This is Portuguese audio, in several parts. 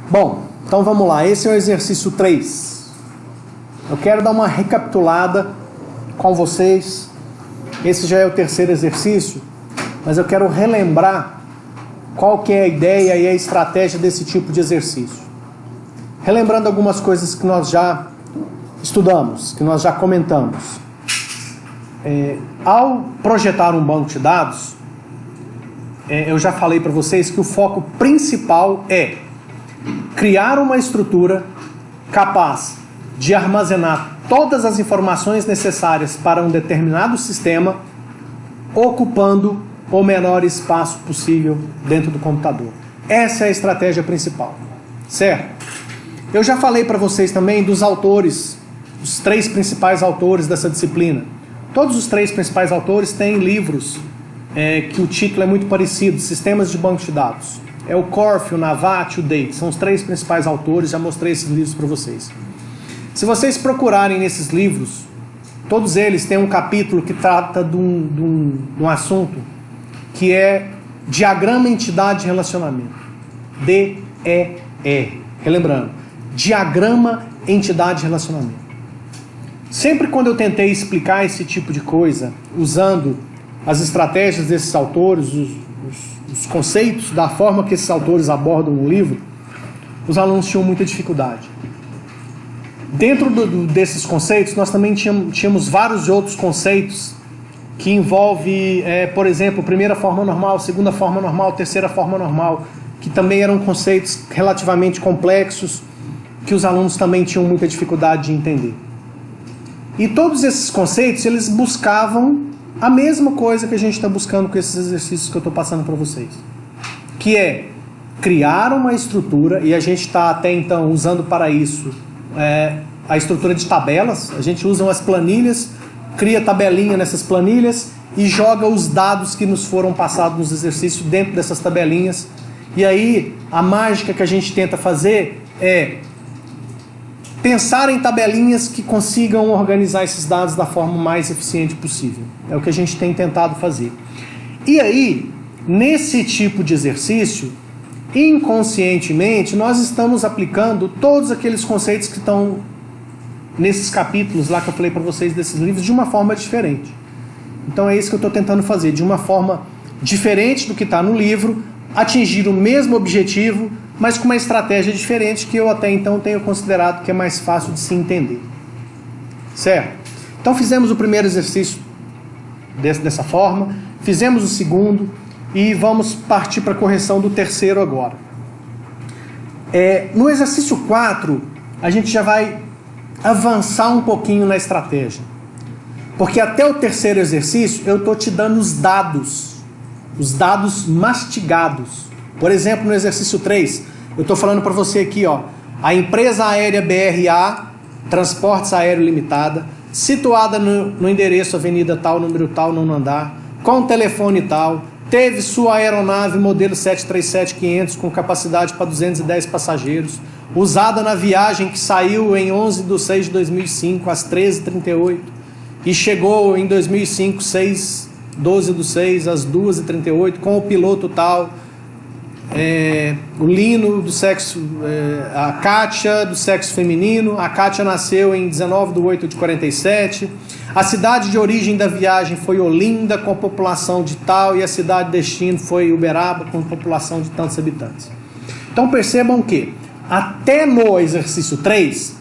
Bom, então vamos lá. Esse é o exercício 3. Eu quero dar uma recapitulada com vocês. Esse já é o terceiro exercício, mas eu quero relembrar qual que é a ideia e a estratégia desse tipo de exercício. Relembrando algumas coisas que nós já estudamos, que nós já comentamos. Ao projetar um banco de dados, eu já falei para vocês que o foco principal é criar uma estrutura capaz de armazenar todas as informações necessárias para um determinado sistema, ocupando o menor espaço possível dentro do computador. Essa é a estratégia principal, certo? Eu já falei para vocês também dos autores, os 3 principais autores dessa disciplina. Todos os 3 principais autores têm livros que o título é muito parecido, Sistemas de Banco de Dados. É o Korf, o Navat e o Date, são os 3 principais autores, já mostrei esses livros para vocês. Se vocês procurarem nesses livros, todos eles têm um capítulo que trata de um assunto que é Diagrama Entidade Relacionamento. DER. Relembrando, Diagrama Entidade Relacionamento. Sempre quando eu tentei explicar esse tipo de coisa, usando as estratégias desses autores, os conceitos, da forma que esses autores abordam no livro, os alunos tinham muita dificuldade. Dentro desses conceitos, nós também tínhamos vários outros conceitos que envolvem, por exemplo, primeira forma normal, segunda forma normal, terceira forma normal, que também eram conceitos relativamente complexos, que os alunos também tinham muita dificuldade de entender. E todos esses conceitos, eles buscavam a mesma coisa que a gente está buscando com esses exercícios que eu estou passando para vocês, que é criar uma estrutura, e a gente está até então usando para isso a estrutura de tabelas. A gente usa umas planilhas, cria tabelinha nessas planilhas e joga os dados que nos foram passados nos exercícios dentro dessas tabelinhas. E aí a mágica que a gente tenta fazer é pensar em tabelinhas que consigam organizar esses dados da forma mais eficiente possível. É o que a gente tem tentado fazer. E aí, nesse tipo de exercício, inconscientemente, nós estamos aplicando todos aqueles conceitos que estão nesses capítulos lá que eu falei para vocês desses livros de uma forma diferente. Então é isso que eu estou tentando fazer, de uma forma diferente do que está no livro, atingir o mesmo objetivo, mas com uma estratégia diferente que eu até então tenho considerado que é mais fácil de se entender. Certo? Então fizemos o primeiro exercício dessa forma, fizemos o segundo e vamos partir para a correção do terceiro agora. No exercício 4, a gente já vai avançar um pouquinho na estratégia. Porque até o terceiro exercício eu estou te dando os dados mastigados. Por exemplo, no exercício 3, eu estou falando para você aqui, ó, a empresa aérea BRA, Transportes Aéreo Limitada, situada no endereço Avenida tal, número tal, nono andar, com telefone tal, teve sua aeronave modelo 737-500 com capacidade para 210 passageiros, usada na viagem que saiu em 11/6/2005 às 13h38 e chegou em 2005, 12/6 às 2h38 com o piloto tal, o Lino do sexo, a Kátia do sexo feminino. A Kátia nasceu em 19/8/47. A cidade de origem da viagem foi Olinda, com população de tal, e a cidade de destino foi Uberaba, com população de tantos habitantes. Então percebam que até no exercício 3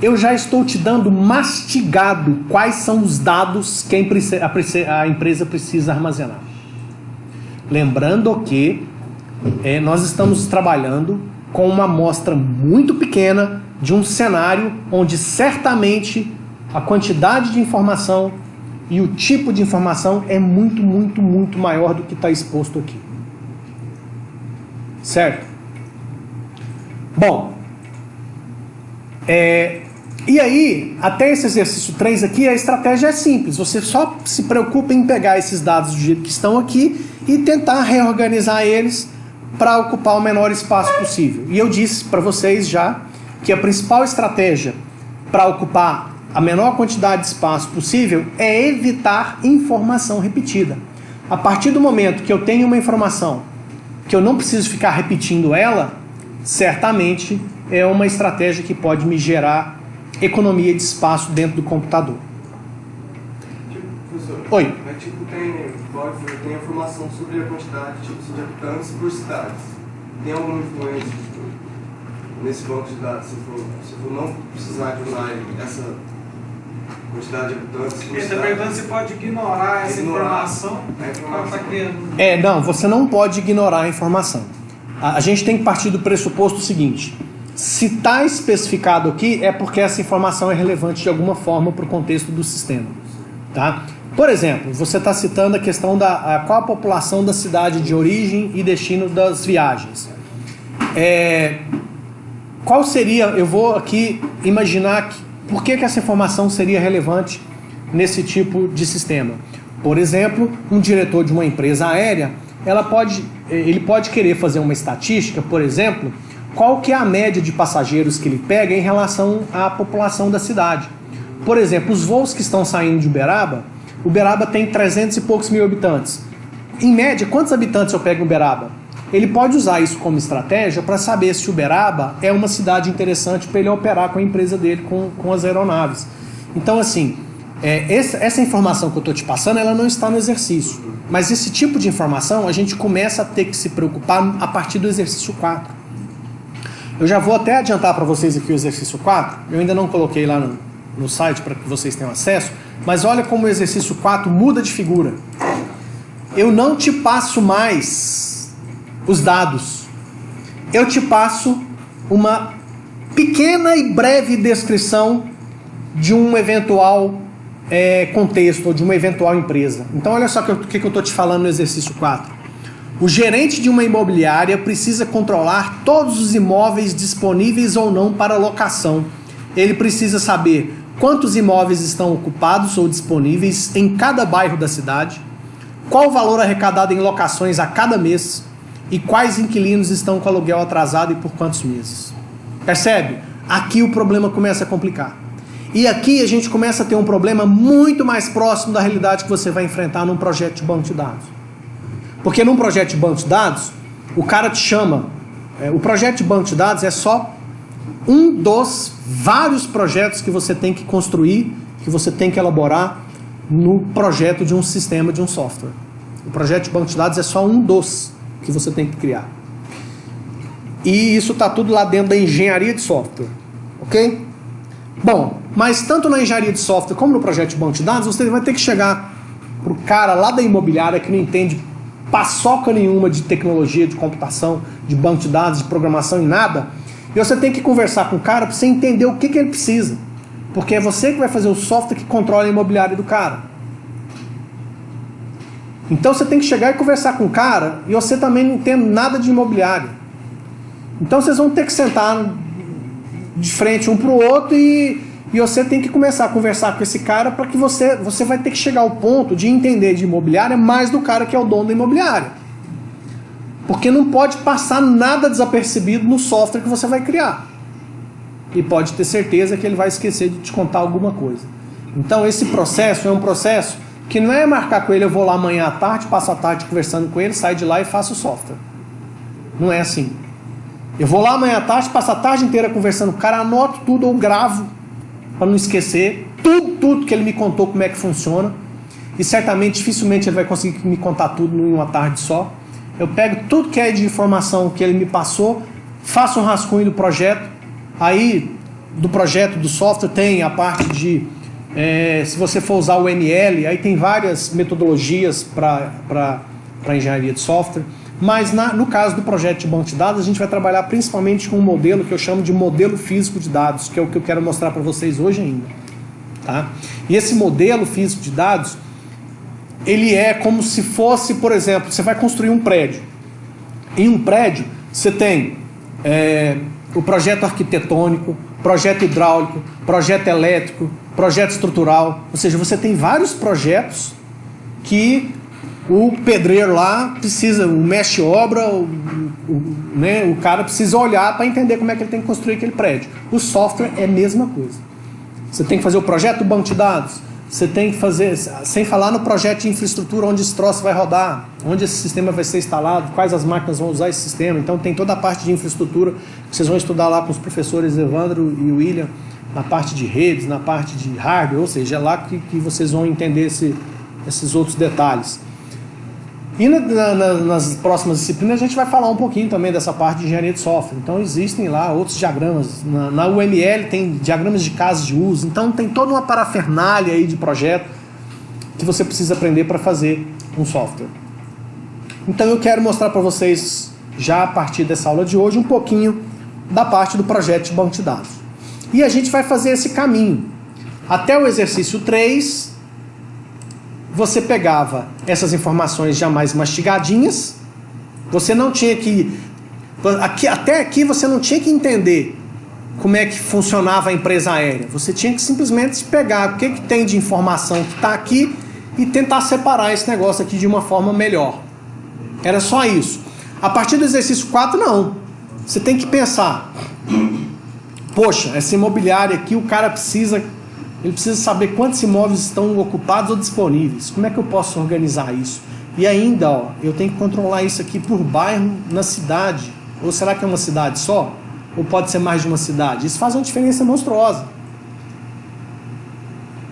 eu já estou te dando mastigado quais são os dados que a empresa precisa armazenar. Lembrando que nós estamos trabalhando com uma amostra muito pequena de um cenário onde certamente a quantidade de informação e o tipo de informação é muito, muito, muito maior do que está exposto aqui. Certo? Bom, e aí, até esse exercício 3 aqui, a estratégia é simples. Você só se preocupa em pegar esses dados do jeito que estão aqui e tentar reorganizar eles para ocupar o menor espaço possível. E eu disse para vocês já que a principal estratégia para ocupar a menor quantidade de espaço possível é evitar informação repetida. A partir do momento que eu tenho uma informação que eu não preciso ficar repetindo ela, certamente é uma estratégia que pode me gerar economia de espaço dentro do computador. Professor, Oi. mas tem informação sobre a quantidade de habitantes por cidades. Tem alguma influência nesse banco de dados, se for não precisar de usar essa quantidade de habitantes por Ele está cidade? perguntando se pode ignorar essa informação para estar criando. Não, você não pode ignorar a informação. A gente tem que partir do pressuposto seguinte: se está especificado aqui, é porque essa informação é relevante de alguma forma para o contexto do sistema. Tá? Por exemplo, você está citando a questão da qual a população da cidade de origem e destino das viagens. Qual seria, eu vou aqui imaginar por que essa informação seria relevante nesse tipo de sistema. Por exemplo, um diretor de uma empresa aérea, ele pode querer fazer uma estatística, por exemplo, qual que é a média de passageiros que ele pega em relação à população da cidade. Por exemplo, os voos que estão saindo de Uberaba tem 300 e poucos mil habitantes. Em média, quantos habitantes eu pego em Uberaba? Ele pode usar isso como estratégia para saber se Uberaba é uma cidade interessante para ele operar com a empresa dele, com as aeronaves. Então, assim, essa informação que eu estou te passando, ela não está no exercício. Mas esse tipo de informação a gente começa a ter que se preocupar a partir do exercício 4. Eu já vou até adiantar para vocês aqui o exercício 4. Eu ainda não coloquei lá no site para que vocês tenham acesso. Mas olha como o exercício 4 muda de figura. Eu não te passo mais os dados. Eu te passo uma pequena e breve descrição de um eventual contexto ou de uma eventual empresa. Então olha só o que eu estou te falando no exercício 4. O gerente de uma imobiliária precisa controlar todos os imóveis disponíveis ou não para locação. Ele precisa saber quantos imóveis estão ocupados ou disponíveis em cada bairro da cidade, qual o valor arrecadado em locações a cada mês e quais inquilinos estão com aluguel atrasado e por quantos meses. Percebe? Aqui o problema começa a complicar. E aqui a gente começa a ter um problema muito mais próximo da realidade que você vai enfrentar num projeto de banco de dados. Porque num projeto de banco de dados, o cara te chama... o projeto de banco de dados é só um dos vários projetos que você tem que construir, que você tem que elaborar no projeto de um sistema, de um software. O projeto de banco de dados é só um dos que você tem que criar. E isso está tudo lá dentro da engenharia de software. Ok? Bom, mas tanto na engenharia de software como no projeto de banco de dados, você vai ter que chegar para o cara lá da imobiliária que não entende paçoca nenhuma de tecnologia, de computação, de banco de dados, de programação e nada. E você tem que conversar com o cara para você entender o que ele precisa. Porque é você que vai fazer o software que controla a imobiliária do cara. Então você tem que chegar e conversar com o cara e você também não entende nada de imobiliário. Então vocês vão ter que sentar de frente um para o outro e você tem que começar a conversar com esse cara para que você vai ter que chegar ao ponto de entender de imobiliária mais do cara que é o dono da imobiliária. Porque não pode passar nada desapercebido no software que você vai criar. E pode ter certeza que ele vai esquecer de te contar alguma coisa. Então esse processo é um processo que não é marcar com ele, eu vou lá amanhã à tarde, passo a tarde conversando com ele, saio de lá e faço o software. Não é assim. Eu vou lá amanhã à tarde, passo a tarde inteira conversando com o cara, anoto tudo ou gravo para não esquecer tudo que ele me contou como é que funciona. E certamente, dificilmente ele vai conseguir me contar tudo em uma tarde só. Eu pego tudo que é de informação que ele me passou, faço um rascunho do projeto. Aí, do projeto, do software, tem a parte de... se você for usar o ML, aí tem várias metodologias para engenharia de software. Mas no caso do projeto de banco de dados, a gente vai trabalhar principalmente com um modelo que eu chamo de modelo físico de dados, que é o que eu quero mostrar para vocês hoje ainda. Tá? E esse modelo físico de dados, ele é como se fosse, por exemplo, você vai construir um prédio. Em um prédio, você tem o projeto arquitetônico, projeto hidráulico, projeto elétrico, projeto estrutural. Ou seja, você tem vários projetos que o pedreiro lá precisa, o mestre obra, o cara precisa olhar para entender como é que ele tem que construir aquele prédio. O software é a mesma coisa. Você tem que fazer o projeto do banco de dados, Você tem que fazer, sem falar no projeto de infraestrutura, onde esse troço vai rodar, onde esse sistema vai ser instalado, quais as máquinas vão usar esse sistema. Então tem toda a parte de infraestrutura que vocês vão estudar lá com os professores Evandro e William, na parte de redes, na parte de hardware, ou seja, é lá que vocês vão entender esses outros detalhes. E nas próximas disciplinas a gente vai falar um pouquinho também dessa parte de engenharia de software. Então existem lá outros diagramas. Na UML tem diagramas de casos de uso. Então tem toda uma parafernália aí de projeto que você precisa aprender para fazer um software. Então eu quero mostrar para vocês, já a partir dessa aula de hoje, um pouquinho da parte do projeto de banco de dados. E a gente vai fazer esse caminho. Até o exercício 3... você pegava essas informações já mais mastigadinhas, você não tinha que... até aqui você não tinha que entender como é que funcionava a empresa aérea. Você tinha que simplesmente pegar o que tem de informação que está aqui e tentar separar esse negócio aqui de uma forma melhor. Era só isso. A partir do exercício 4, não. Você tem que pensar, poxa, essa imobiliária aqui o cara precisa... ele precisa saber quantos imóveis estão ocupados ou disponíveis. Como é que eu posso organizar isso? E ainda, ó, eu tenho que controlar isso aqui por bairro na cidade. Ou será que é uma cidade só? Ou pode ser mais de uma cidade? Isso faz uma diferença monstruosa.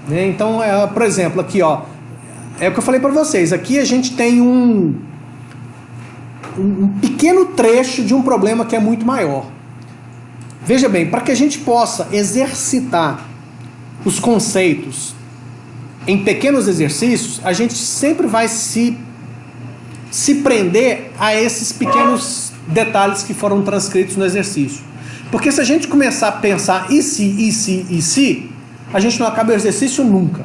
Né? Então, por exemplo, aqui, ó, é o que eu falei para vocês. Aqui a gente tem um pequeno trecho de um problema que é muito maior. Veja bem, para que a gente possa exercitar os conceitos em pequenos exercícios, a gente sempre vai se prender a esses pequenos detalhes que foram transcritos no exercício. Porque se a gente começar a pensar e se, a gente não acaba o exercício nunca.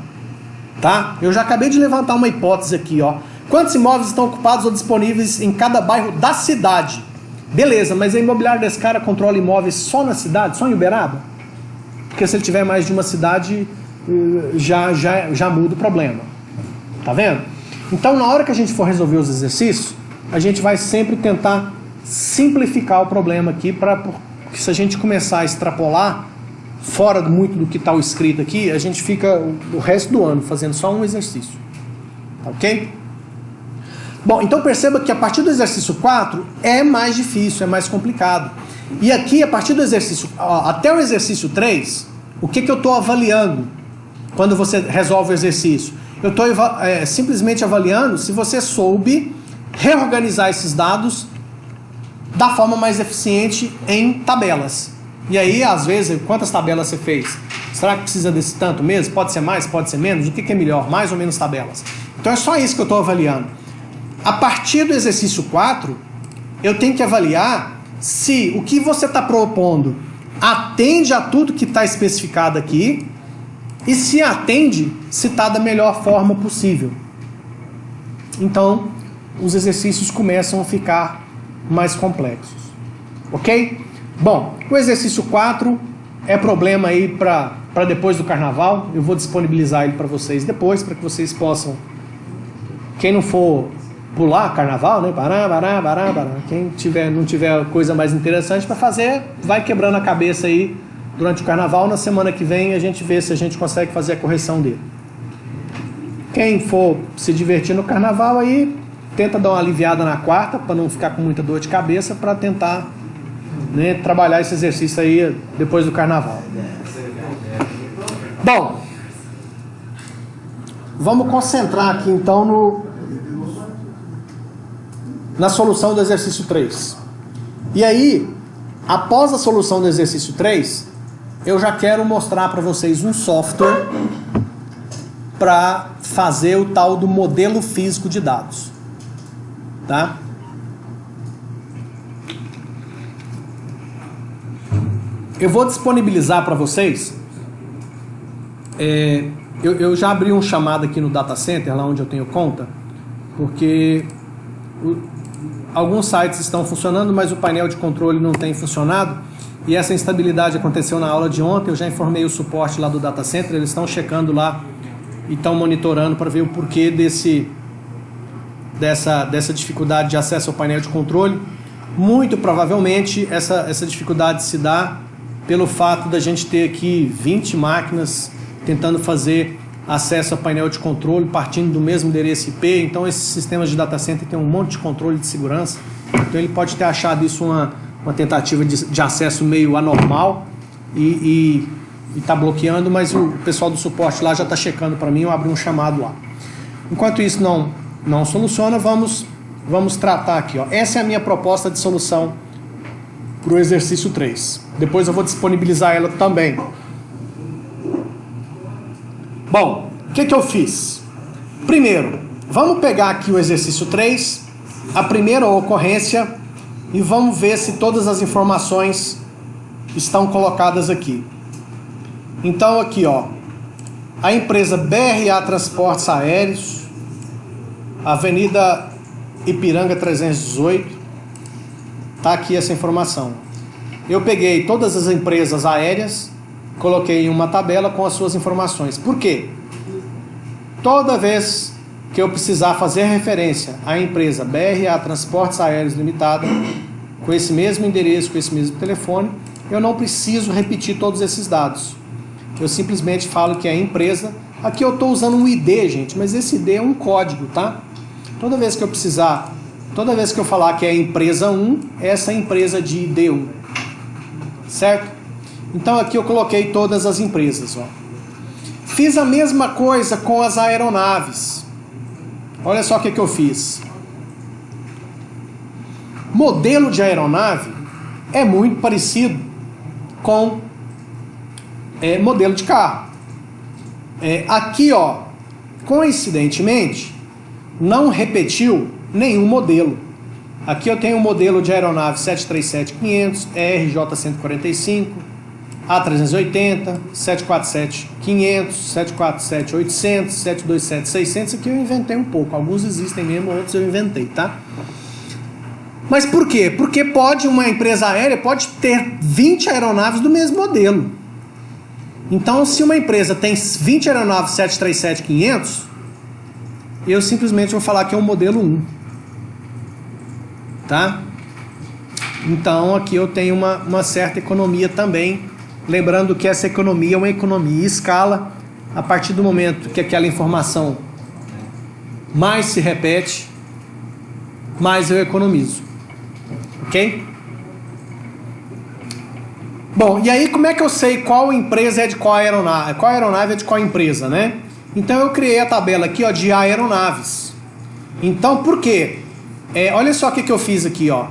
Tá? Eu já acabei de levantar uma hipótese aqui, ó. Quantos imóveis estão ocupados ou disponíveis em cada bairro da cidade? Beleza, mas a imobiliária desse cara controla imóveis só na cidade, só em Uberaba? Porque se ele tiver mais de uma cidade, já muda o problema. Tá vendo? Então, na hora que a gente for resolver os exercícios, a gente vai sempre tentar simplificar o problema aqui, porque se a gente começar a extrapolar fora muito do que está escrito aqui, a gente fica o resto do ano fazendo só um exercício. Tá ok? Bom, então perceba que a partir do exercício 4 é mais difícil, é mais complicado. E aqui, a partir do exercício, até o exercício 3, o que eu estou avaliando quando você resolve o exercício? Eu estou simplesmente avaliando se você soube reorganizar esses dados da forma mais eficiente em tabelas. E aí, às vezes, quantas tabelas você fez? Será que precisa desse tanto mesmo? Pode ser mais, pode ser menos? O que é melhor? Mais ou menos tabelas? Então é só isso que eu estou avaliando. A partir do exercício 4, eu tenho que avaliar se o que você está propondo atende a tudo que está especificado aqui e se atende, se está da melhor forma possível. Então, os exercícios começam a ficar mais complexos. Ok? Bom, o exercício 4 é problema aí para depois do carnaval. Eu vou disponibilizar ele para vocês depois, para que vocês possam, quem não for pular carnaval, né? Bará. Quem não tiver coisa mais interessante para fazer, vai quebrando a cabeça aí durante o carnaval. Na semana que vem a gente vê se a gente consegue fazer a correção dele. Quem for se divertir no carnaval aí, tenta dar uma aliviada na quarta para não ficar com muita dor de cabeça, para tentar, né, trabalhar esse exercício aí depois do carnaval. Bom, vamos concentrar aqui então na solução do exercício 3. E aí, após a solução do exercício 3, eu já quero mostrar para vocês um software para fazer o tal do modelo físico de dados. Tá? Eu vou disponibilizar para vocês. Eu já abri um chamado aqui no Data Center, lá onde eu tenho conta, porque alguns sites estão funcionando, mas o painel de controle não tem funcionado, e essa instabilidade aconteceu na aula de ontem. Eu já informei o suporte lá do Data Center, eles estão checando lá e estão monitorando para ver o porquê dessa dificuldade de acesso ao painel de controle. Muito provavelmente essa dificuldade se dá pelo fato da gente ter aqui 20 máquinas tentando fazer acesso ao painel de controle partindo do mesmo endereço IP. Então esses sistemas de data center têm um monte de controle de segurança. Então ele pode ter achado isso uma tentativa de acesso meio anormal e está bloqueando, mas o pessoal do suporte lá já está checando para mim, eu abri um chamado lá. Enquanto isso não soluciona, vamos tratar aqui. Ó. Essa é a minha proposta de solução para o exercício 3. Depois eu vou disponibilizar ela também. Bom, o que eu fiz? Primeiro, vamos pegar aqui o exercício 3, a primeira ocorrência, e vamos ver se todas as informações estão colocadas aqui. Então aqui, ó, a empresa BRA Transportes Aéreos, Avenida Ipiranga 318, tá aqui essa informação. Eu peguei todas as empresas aéreas, coloquei em uma tabela com as suas informações. Por quê? Toda vez que eu precisar fazer referência à empresa BRA Transportes Aéreos Limitada, com esse mesmo endereço, com esse mesmo telefone, eu não preciso repetir todos esses dados. Eu simplesmente falo que é a empresa. Aqui eu estou usando um ID, gente, mas esse ID é um código, tá? Toda vez que eu precisar, toda vez que eu falar que é a empresa 1, essa é a empresa de ID 1. Certo? Então aqui eu coloquei todas as empresas. Ó. Fiz a mesma coisa com as aeronaves. Olha só o que eu fiz. Modelo de aeronave é muito parecido com modelo de carro. Aqui, ó, coincidentemente, não repetiu nenhum modelo. Aqui eu tenho o modelo de aeronave 737-500, RJ-145, A380, 747-500, 747-800, 727-600. Aqui eu inventei um pouco. Alguns existem mesmo, outros eu inventei, tá? Mas por quê? Porque uma empresa aérea pode ter 20 aeronaves do mesmo modelo. Então, se uma empresa tem 20 aeronaves 737-500, eu simplesmente vou falar que é um modelo 1. Tá? Então, aqui eu tenho uma certa economia também. Lembrando que essa economia é uma economia em escala. A partir do momento que aquela informação mais se repete, mais eu economizo. Ok? Bom, e aí como é que eu sei qual empresa é de qual aeronave? Qual aeronave é de qual empresa, né? Então eu criei a tabela aqui, ó, de aeronaves. Então, por quê? Olha só o que eu fiz aqui, ó.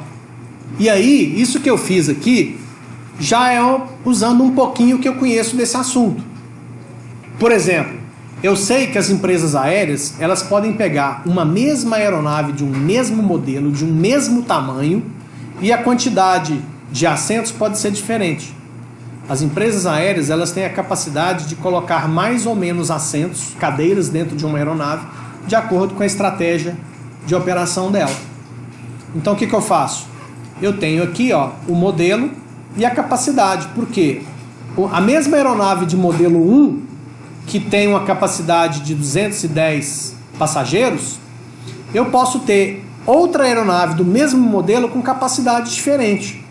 E aí, isso que eu fiz aqui já é usando um pouquinho que eu conheço desse assunto. Por exemplo, eu sei que as empresas aéreas, elas podem pegar uma mesma aeronave de um mesmo modelo, de um mesmo tamanho, e a quantidade de assentos pode ser diferente. As empresas aéreas, elas têm a capacidade de colocar mais ou menos assentos, cadeiras dentro de uma aeronave, de acordo com a estratégia de operação dela. Então o que eu faço? Eu tenho aqui, ó, o modelo e a capacidade. Por quê? A mesma aeronave de modelo 1, que tem uma capacidade de 210 passageiros, eu posso ter outra aeronave do mesmo modelo com capacidade diferente.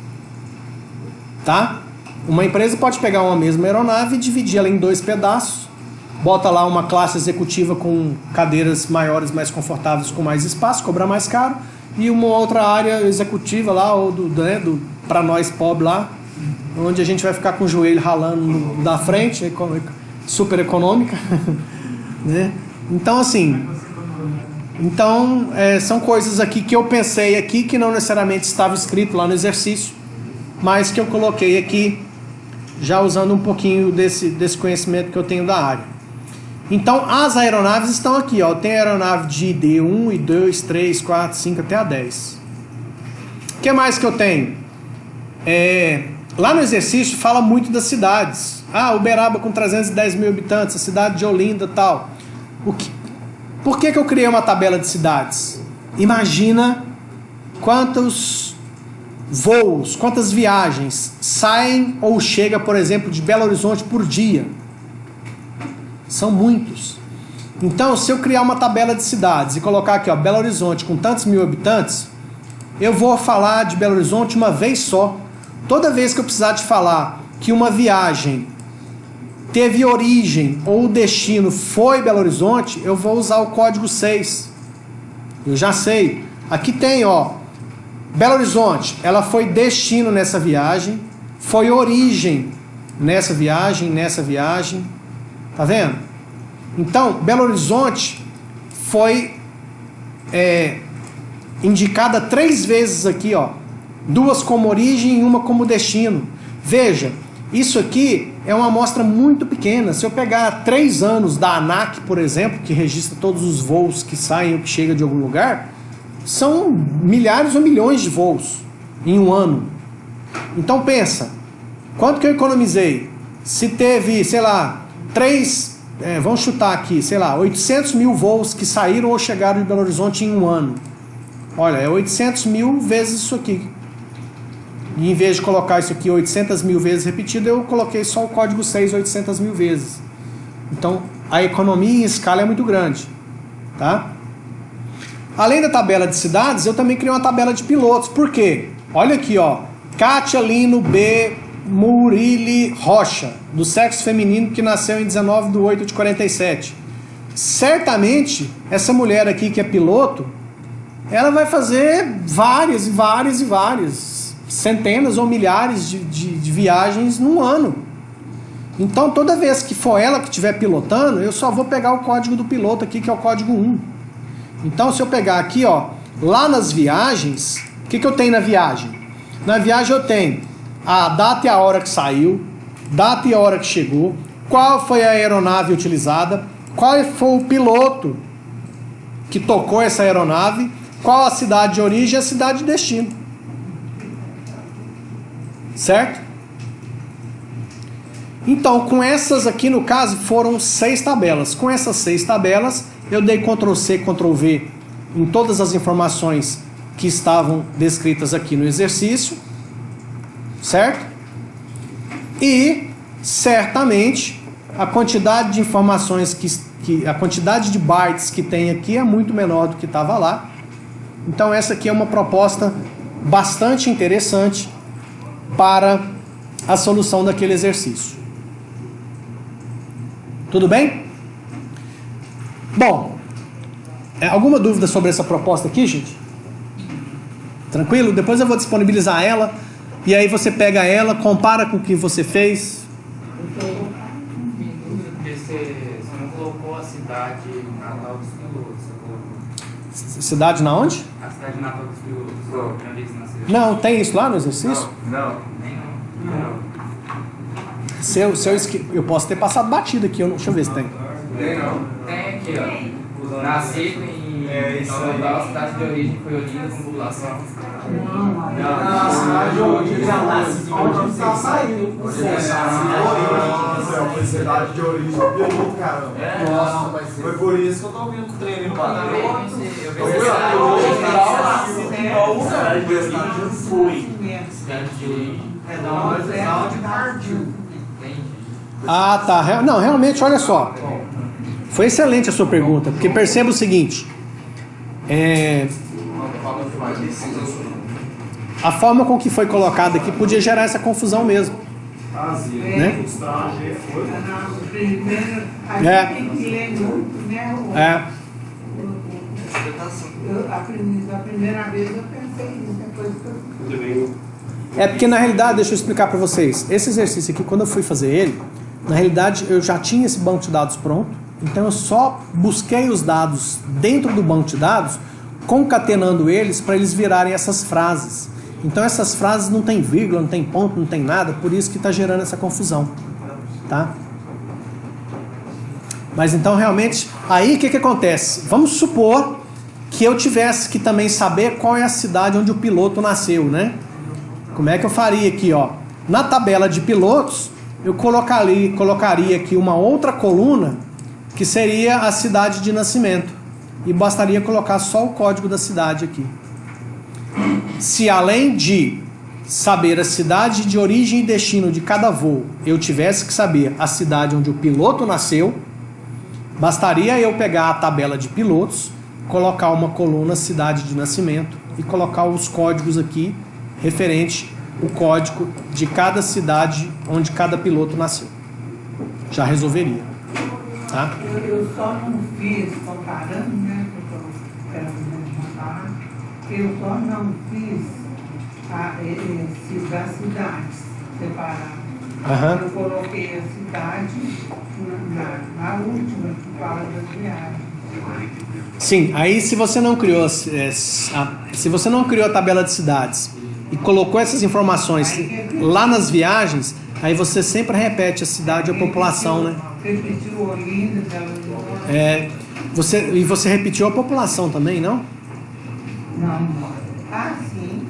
Tá? Uma empresa pode pegar uma mesma aeronave e dividir ela em 2 pedaços, bota lá uma classe executiva com cadeiras maiores, mais confortáveis, com mais espaço, cobrar mais caro, e uma outra área executiva lá, ou para nós pobres lá, onde a gente vai ficar com o joelho ralando da frente, super econômica. Né? Então, assim, são coisas aqui que eu pensei aqui que não necessariamente estava escrito lá no exercício, mas que eu coloquei aqui já usando um pouquinho desse conhecimento que eu tenho da área. Então, as aeronaves estão aqui, ó. Tem aeronave de ID 1, ID 2, 3, 4, 5 até a 10. O que mais que eu tenho? Lá no exercício fala muito das cidades. Uberaba com 310 mil habitantes, a cidade de Olinda e tal. Por que eu criei uma tabela de cidades? Imagina quantos voos, quantas viagens saem ou chegam, por exemplo, de Belo Horizonte por dia. São muitos. Então, se eu criar uma tabela de cidades e colocar aqui, ó, Belo Horizonte com tantos mil habitantes, eu vou falar de Belo Horizonte uma vez só. Toda vez que eu precisar de falar que uma viagem teve origem ou o destino foi Belo Horizonte, eu vou usar o código 6. Eu já sei. Aqui tem, ó, Belo Horizonte, ela foi destino nessa viagem, foi origem nessa viagem. Tá vendo? Então, Belo Horizonte foi indicada 3 vezes aqui, ó. 2 como origem e 1 como destino. Veja, isso aqui é uma amostra muito pequena. Se eu pegar 3 anos da ANAC, por exemplo, que registra todos os voos que saem ou que chegam de algum lugar, são milhares ou milhões de voos em um ano. Então pensa, quanto que eu economizei? Se teve, sei lá, vamos chutar aqui, sei lá, 800 mil voos que saíram ou chegaram de Belo Horizonte em um ano. Olha, é 800 mil vezes isso aqui. E em vez de colocar isso aqui 800 mil vezes repetido, eu coloquei só o código 6 800 mil vezes. Então, a economia em escala é muito grande. Tá? Além da tabela de cidades, eu também criei uma tabela de pilotos. Por quê? Olha aqui, ó. Kátia Lino B. Murilli Rocha, do sexo feminino, que nasceu em 19/8/47. Certamente, essa mulher aqui que é piloto, ela vai fazer várias, centenas ou milhares de viagens num ano. Então, toda vez que for ela que estiver pilotando, eu só vou pegar o código do piloto aqui, que é o código 1. Então, se eu pegar aqui, ó, lá nas viagens, o que eu tenho na viagem? Na viagem eu tenho a data e a hora que saiu, data e a hora que chegou, qual foi a aeronave utilizada, qual foi o piloto que tocou essa aeronave, qual a cidade de origem e a cidade de destino. Certo? Então, com essas aqui, no caso, foram 6 tabelas. Com essas 6 tabelas, eu dei Ctrl+C, Ctrl+V em todas as informações que estavam descritas aqui no exercício. Certo? E, certamente, a quantidade de informações, a quantidade de bytes que tem aqui é muito menor do que estava lá. Então, essa aqui é uma proposta bastante interessante para a solução daquele exercício. Tudo bem? Bom, alguma dúvida sobre essa proposta aqui, gente? Tranquilo? Depois eu vou disponibilizar ela e aí você pega ela, compara com o que você fez. Você não colocou a cidade natal dos pilotos. Cidade na onde? A cidade natal dos pilotos. Onde eles nasceram. Não, tem isso lá no exercício? Não. Eu posso ter passado batido aqui, deixa eu ver se tem. Tem aqui, ó. Nascido em tal cidade de origem, foi Olinda com população. A cidade de origem onde está saindo. Foi cidade de origem piloto, caramba. Foi por isso que eu tô vindo com o treino no padrão. Ah, tá. Não, realmente, olha só. Foi excelente a sua pergunta, porque perceba o seguinte. A forma com que foi colocada aqui podia gerar essa confusão mesmo. Né? Da primeira vez eu pensei nisso, depois que eu... É porque na realidade, deixa eu explicar para vocês. Esse exercício aqui, quando eu fui fazer ele, na realidade eu já tinha esse banco de dados pronto. Então eu só busquei os dados dentro do banco de dados, concatenando eles para eles virarem essas frases. Então essas frases não tem vírgula, não tem ponto, não tem nada, por isso que está gerando essa confusão. Tá? Mas então realmente, aí o que acontece? Vamos supor que eu tivesse que também saber qual é a cidade onde o piloto nasceu, né? Como é que eu faria aqui, ó? Na tabela de pilotos, eu colocaria aqui uma outra coluna que seria a cidade de nascimento. E bastaria colocar só o código da cidade aqui. Se além de saber a cidade de origem e destino de cada voo, eu tivesse que saber a cidade onde o piloto nasceu, bastaria eu pegar a tabela de pilotos, colocar uma coluna cidade de nascimento e colocar os códigos aqui referente o código de cada cidade onde cada piloto nasceu. Já resolveria. Tá? Eu só não fiz, comparando, né, que eu quero montar, eu só não fiz das cidades separadas. Eu coloquei a cidade na última, que fala das viagens. Sim, aí se você não criou se você não criou a tabela de cidades e colocou essas informações lá nas viagens, aí você sempre repete a cidade e a população, né? Repetiu Olinda, você repetiu a população também, não? Não. Sim.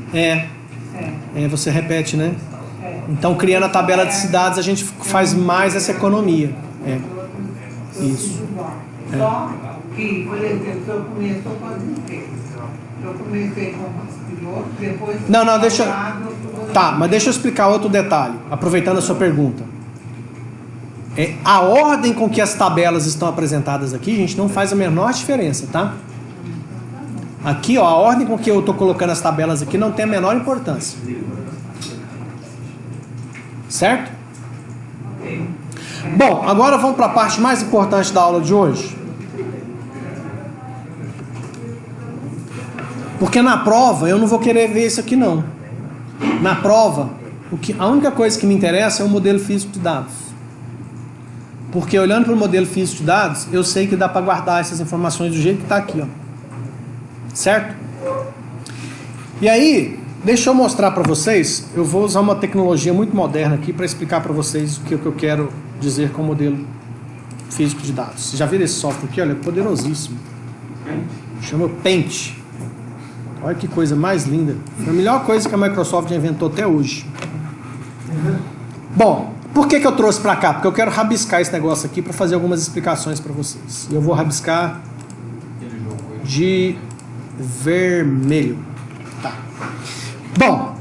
Você repete, né? Então, criando a tabela de cidades, a gente faz mais essa economia. Isso. Só que, por exemplo, se eu começou com as empresas, eu comecei com os pilotos, depois... Não, Tá, mas deixa eu explicar outro detalhe, aproveitando a sua pergunta. A ordem com que as tabelas estão apresentadas aqui, gente, não faz a menor diferença, tá? Aqui, ó, a ordem com que eu estou colocando as tabelas aqui não tem a menor importância. Certo? Bom, agora vamos para a parte mais importante da aula de hoje. Porque na prova eu não vou querer ver isso aqui não. Na prova, a única coisa que me interessa é o modelo físico de dados. Porque olhando para o modelo físico de dados, eu sei que dá para guardar essas informações do jeito que está aqui, ó. Certo? E aí, deixa eu mostrar para vocês, eu vou usar uma tecnologia muito moderna aqui para explicar para vocês o que eu quero dizer com o modelo físico de dados. Vocês já viram esse software aqui? Olha, é poderosíssimo. Chama Paint. Olha que coisa mais linda. Foi a melhor coisa que a Microsoft já inventou até hoje. Bom, por que eu trouxe para cá? Porque eu quero rabiscar esse negócio aqui para fazer algumas explicações para vocês. E eu vou rabiscar de vermelho. Tá. Bom,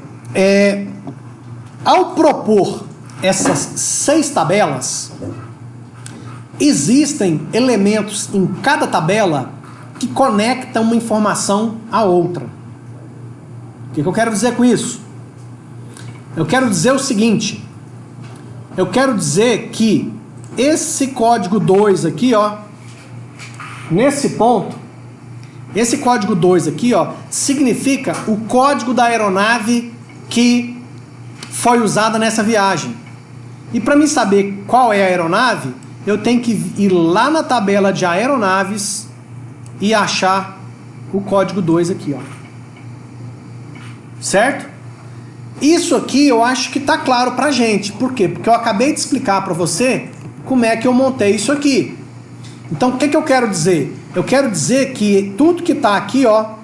ao propor essas 6 tabelas, existem elementos em cada tabela que conectam uma informação à outra. O que eu quero dizer com isso? Eu quero dizer o seguinte. Eu quero dizer que esse código 2 aqui, ó, nesse ponto, esse código 2 aqui, ó, significa o código da aeronave que foi usada nessa viagem. E para mim saber qual é a aeronave, eu tenho que ir lá na tabela de aeronaves e achar o código 2 aqui, ó. Certo? Isso aqui eu acho que está claro pra gente. Por quê? Porque eu acabei de explicar para você como é que eu montei isso aqui. Então, o que eu quero dizer? Eu quero dizer que tudo que está aqui, ó,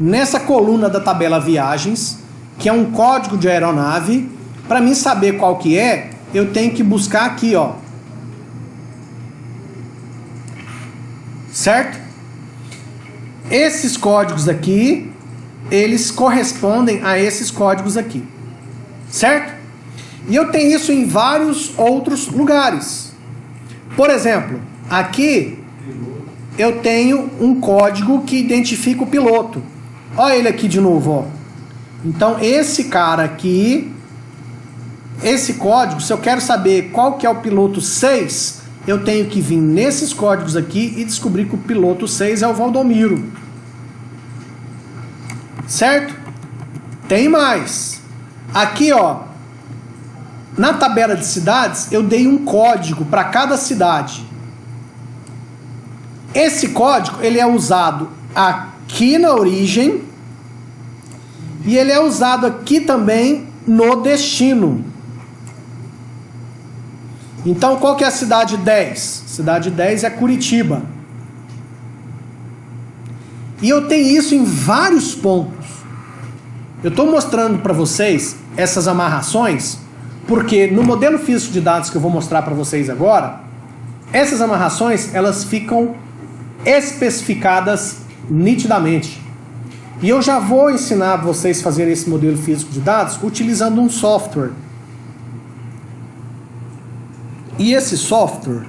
nessa coluna da tabela viagens, que é um código de aeronave, para mim saber qual que é, eu tenho que buscar aqui, ó. Certo? Esses códigos aqui, eles correspondem a esses códigos aqui. Certo? E eu tenho isso em vários outros lugares. Por exemplo, aqui eu tenho um código que identifica o piloto. Olha ele aqui de novo, ó. Então esse cara aqui, esse código, se eu quero saber qual que é o piloto 6, eu tenho que vir nesses códigos aqui e descobrir que o piloto 6 é o Valdomiro. Certo? Tem mais. Aqui, ó, na tabela de cidades, eu dei um código para cada cidade. Esse código, ele é usado aqui na origem e ele é usado aqui também no destino. Então, qual que é a cidade 10? Cidade 10 é Curitiba. E eu tenho isso em vários pontos. Eu estou mostrando para vocês essas amarrações, porque no modelo físico de dados que eu vou mostrar para vocês agora, essas amarrações, elas ficam especificadas nitidamente. E eu já vou ensinar vocês a fazerem esse modelo físico de dados utilizando um software. E esse software,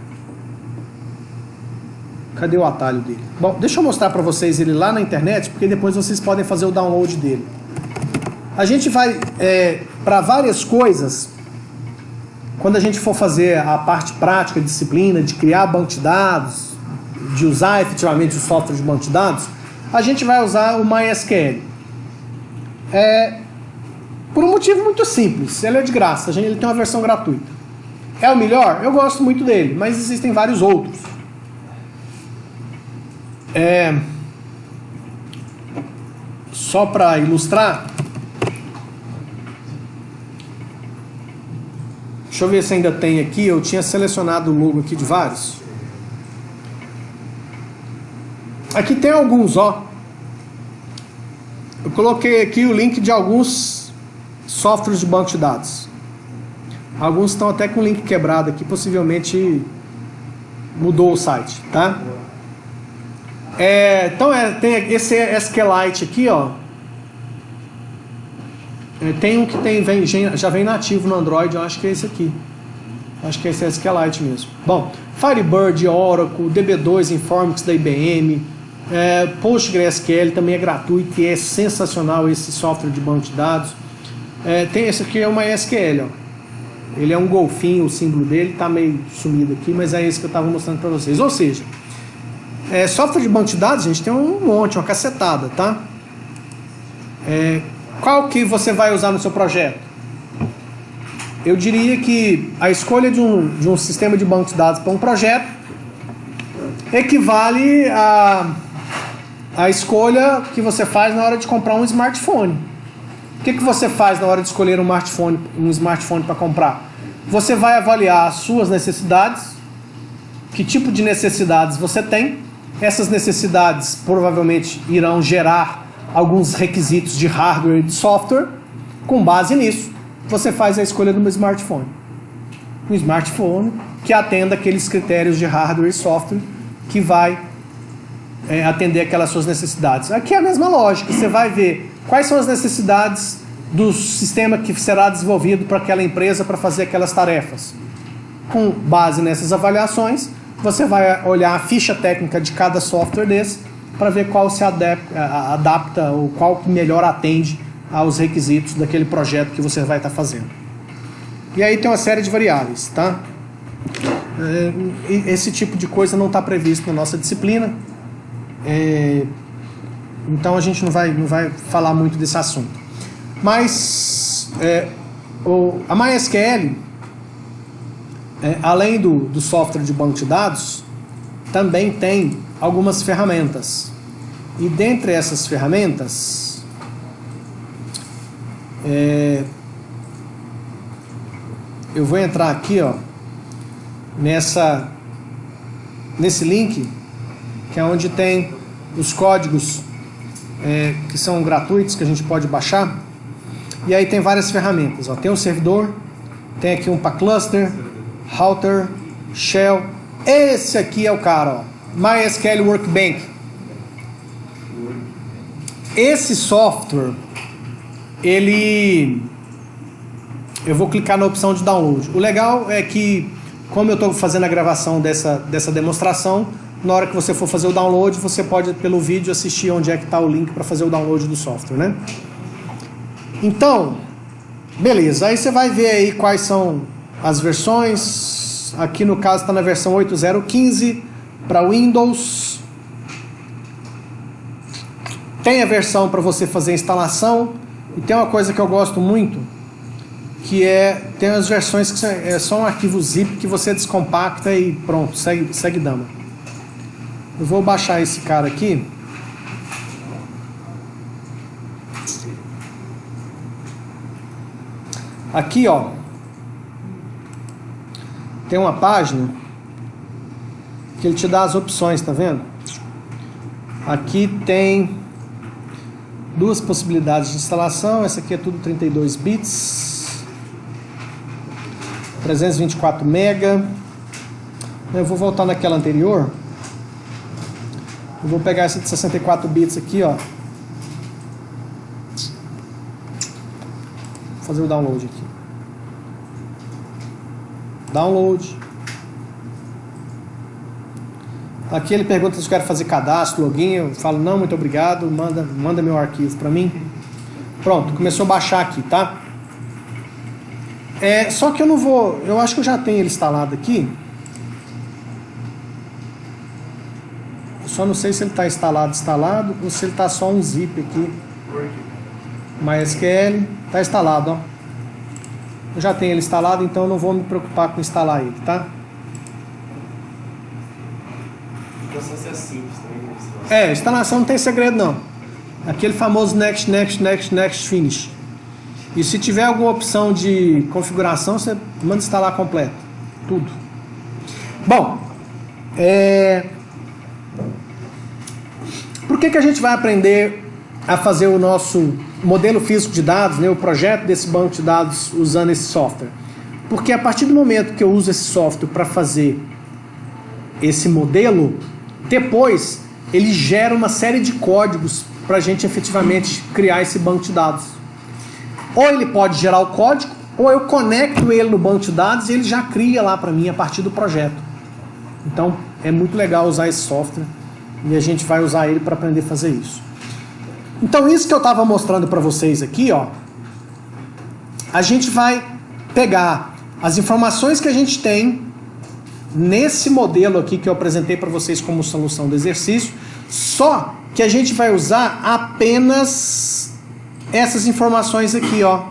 cadê o atalho dele? Bom, deixa eu mostrar para vocês ele lá na internet, porque depois vocês podem fazer o download dele. A gente vai, para várias coisas, quando a gente for fazer a parte prática, disciplina, de criar banco de dados, de usar efetivamente o software de banco de dados, a gente vai usar o MySQL. Por um motivo muito simples, ele é de graça, ele tem uma versão gratuita. É o melhor? Eu gosto muito dele, mas existem vários outros. Só para ilustrar, deixa eu ver se ainda tem aqui. Eu tinha selecionado o logo aqui de vários. Aqui tem alguns, ó. Eu coloquei aqui o link de alguns softwares de banco de dados. Alguns estão até com o link quebrado aqui, possivelmente mudou o site, tá? Então tem esse SQLite aqui, ó. Tem um que já vem nativo no Android, eu acho que é esse aqui. Acho que é esse SQLite mesmo. Bom, Firebird, Oracle, DB2 Informix da IBM, PostgreSQL também é gratuito e é sensacional esse software de banco de dados. Tem esse aqui, é uma MySQL, ó. Ele é um golfinho, o símbolo dele está meio sumido aqui, mas é esse que eu estava mostrando para vocês. Ou seja, software de banco de dados, gente, tem um monte, uma cacetada, tá? Qual que você vai usar no seu projeto? Eu diria que a escolha de um sistema de banco de dados para um projeto equivale à escolha que você faz na hora de comprar um smartphone. O que você faz na hora de escolher um smartphone para comprar? Você vai avaliar as suas necessidades, que tipo de necessidades você tem. Essas necessidades provavelmente irão gerar alguns requisitos de hardware e de software. Com base nisso, você faz a escolha de um smartphone. Um smartphone que atenda aqueles critérios de hardware e software que vai atender aquelas suas necessidades. Aqui é a mesma lógica, você vai ver quais são as necessidades do sistema que será desenvolvido para aquela empresa para fazer aquelas tarefas. Com base nessas avaliações, você vai olhar a ficha técnica de cada software desse para ver qual se adapta ou qual que melhor atende aos requisitos daquele projeto que você vai estar fazendo. E aí tem uma série de variáveis, tá? Esse tipo de coisa não está previsto na nossa disciplina, então a gente não vai falar muito desse assunto. Mas a MySQL, além do software de banco de dados, também tem algumas ferramentas. E dentre essas ferramentas, eu vou entrar aqui, ó, nesse link, que é onde tem os códigos que são gratuitos, que a gente pode baixar. E aí tem várias ferramentas, ó. Tem um servidor, tem aqui um para cluster, router, shell. Esse aqui é o cara, ó, MySQL Workbench. Esse software, eu vou clicar na opção de download. O legal é que, como eu estou fazendo a gravação dessa demonstração, na hora que você for fazer o download, você pode, pelo vídeo, assistir onde é que está o link para fazer o download do software, né? Então, beleza. Aí você vai ver aí quais são as versões. Aqui no caso está na versão 8.0.15 para Windows. Tem a versão para você fazer a instalação. E tem uma coisa que eu gosto muito, que tem as versões que é só um arquivo zip que você descompacta e pronto, segue dama. Eu vou baixar esse cara aqui. Aqui, ó, tem uma página que ele te dá as opções, tá vendo? Aqui tem duas possibilidades de instalação. Essa aqui é tudo 32 bits, 324 MB. Eu vou voltar naquela anterior. Eu vou pegar essa de 64 bits aqui, ó. Vou fazer o download aqui. Download. Aqui ele pergunta se eu quero fazer cadastro, login. Eu falo não, muito obrigado. Manda meu arquivo para mim. Pronto, começou a baixar aqui, tá? Só que eu não vou... Eu acho que eu já tenho ele instalado aqui. Eu só não sei se ele está instalado, ou se ele está só um zip aqui. MySQL, está instalado, ó. Eu já tenho ele instalado, então eu não vou me preocupar com instalar ele, tá? O processo é simples também. Instalação não tem segredo não. Aquele famoso next, next, next, next, finish. E se tiver alguma opção de configuração, você manda instalar completo. Tudo. Bom, por que a gente vai aprender a fazer o nosso modelo físico de dados, né, o projeto desse banco de dados usando esse software? Porque a partir do momento que eu uso esse software para fazer esse modelo, depois ele gera uma série de códigos para a gente efetivamente criar esse banco de dados. Ou ele pode gerar o código, ou eu conecto ele no banco de dados e ele já cria lá para mim a partir do projeto. Então é muito legal usar esse software e a gente vai usar ele para aprender a fazer isso. Então isso que eu estava mostrando para vocês aqui, ó, a gente vai pegar as informações que a gente tem nesse modelo aqui que eu apresentei para vocês como solução do exercício, só que a gente vai usar apenas essas informações aqui, ó.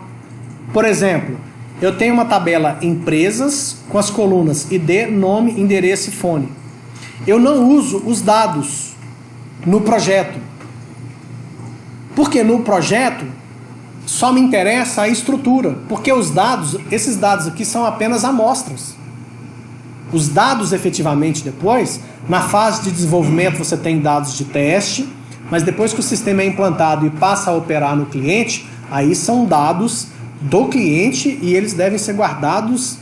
Por exemplo, eu tenho uma tabela empresas com as colunas ID, nome, endereço e fone. Eu não uso os dados no projeto. Porque no projeto só me interessa a estrutura. Porque os dados, esses dados aqui são apenas amostras. Os dados efetivamente depois, na fase de desenvolvimento você tem dados de teste, mas depois que o sistema é implantado e passa a operar no cliente, aí são dados do cliente e eles devem ser guardados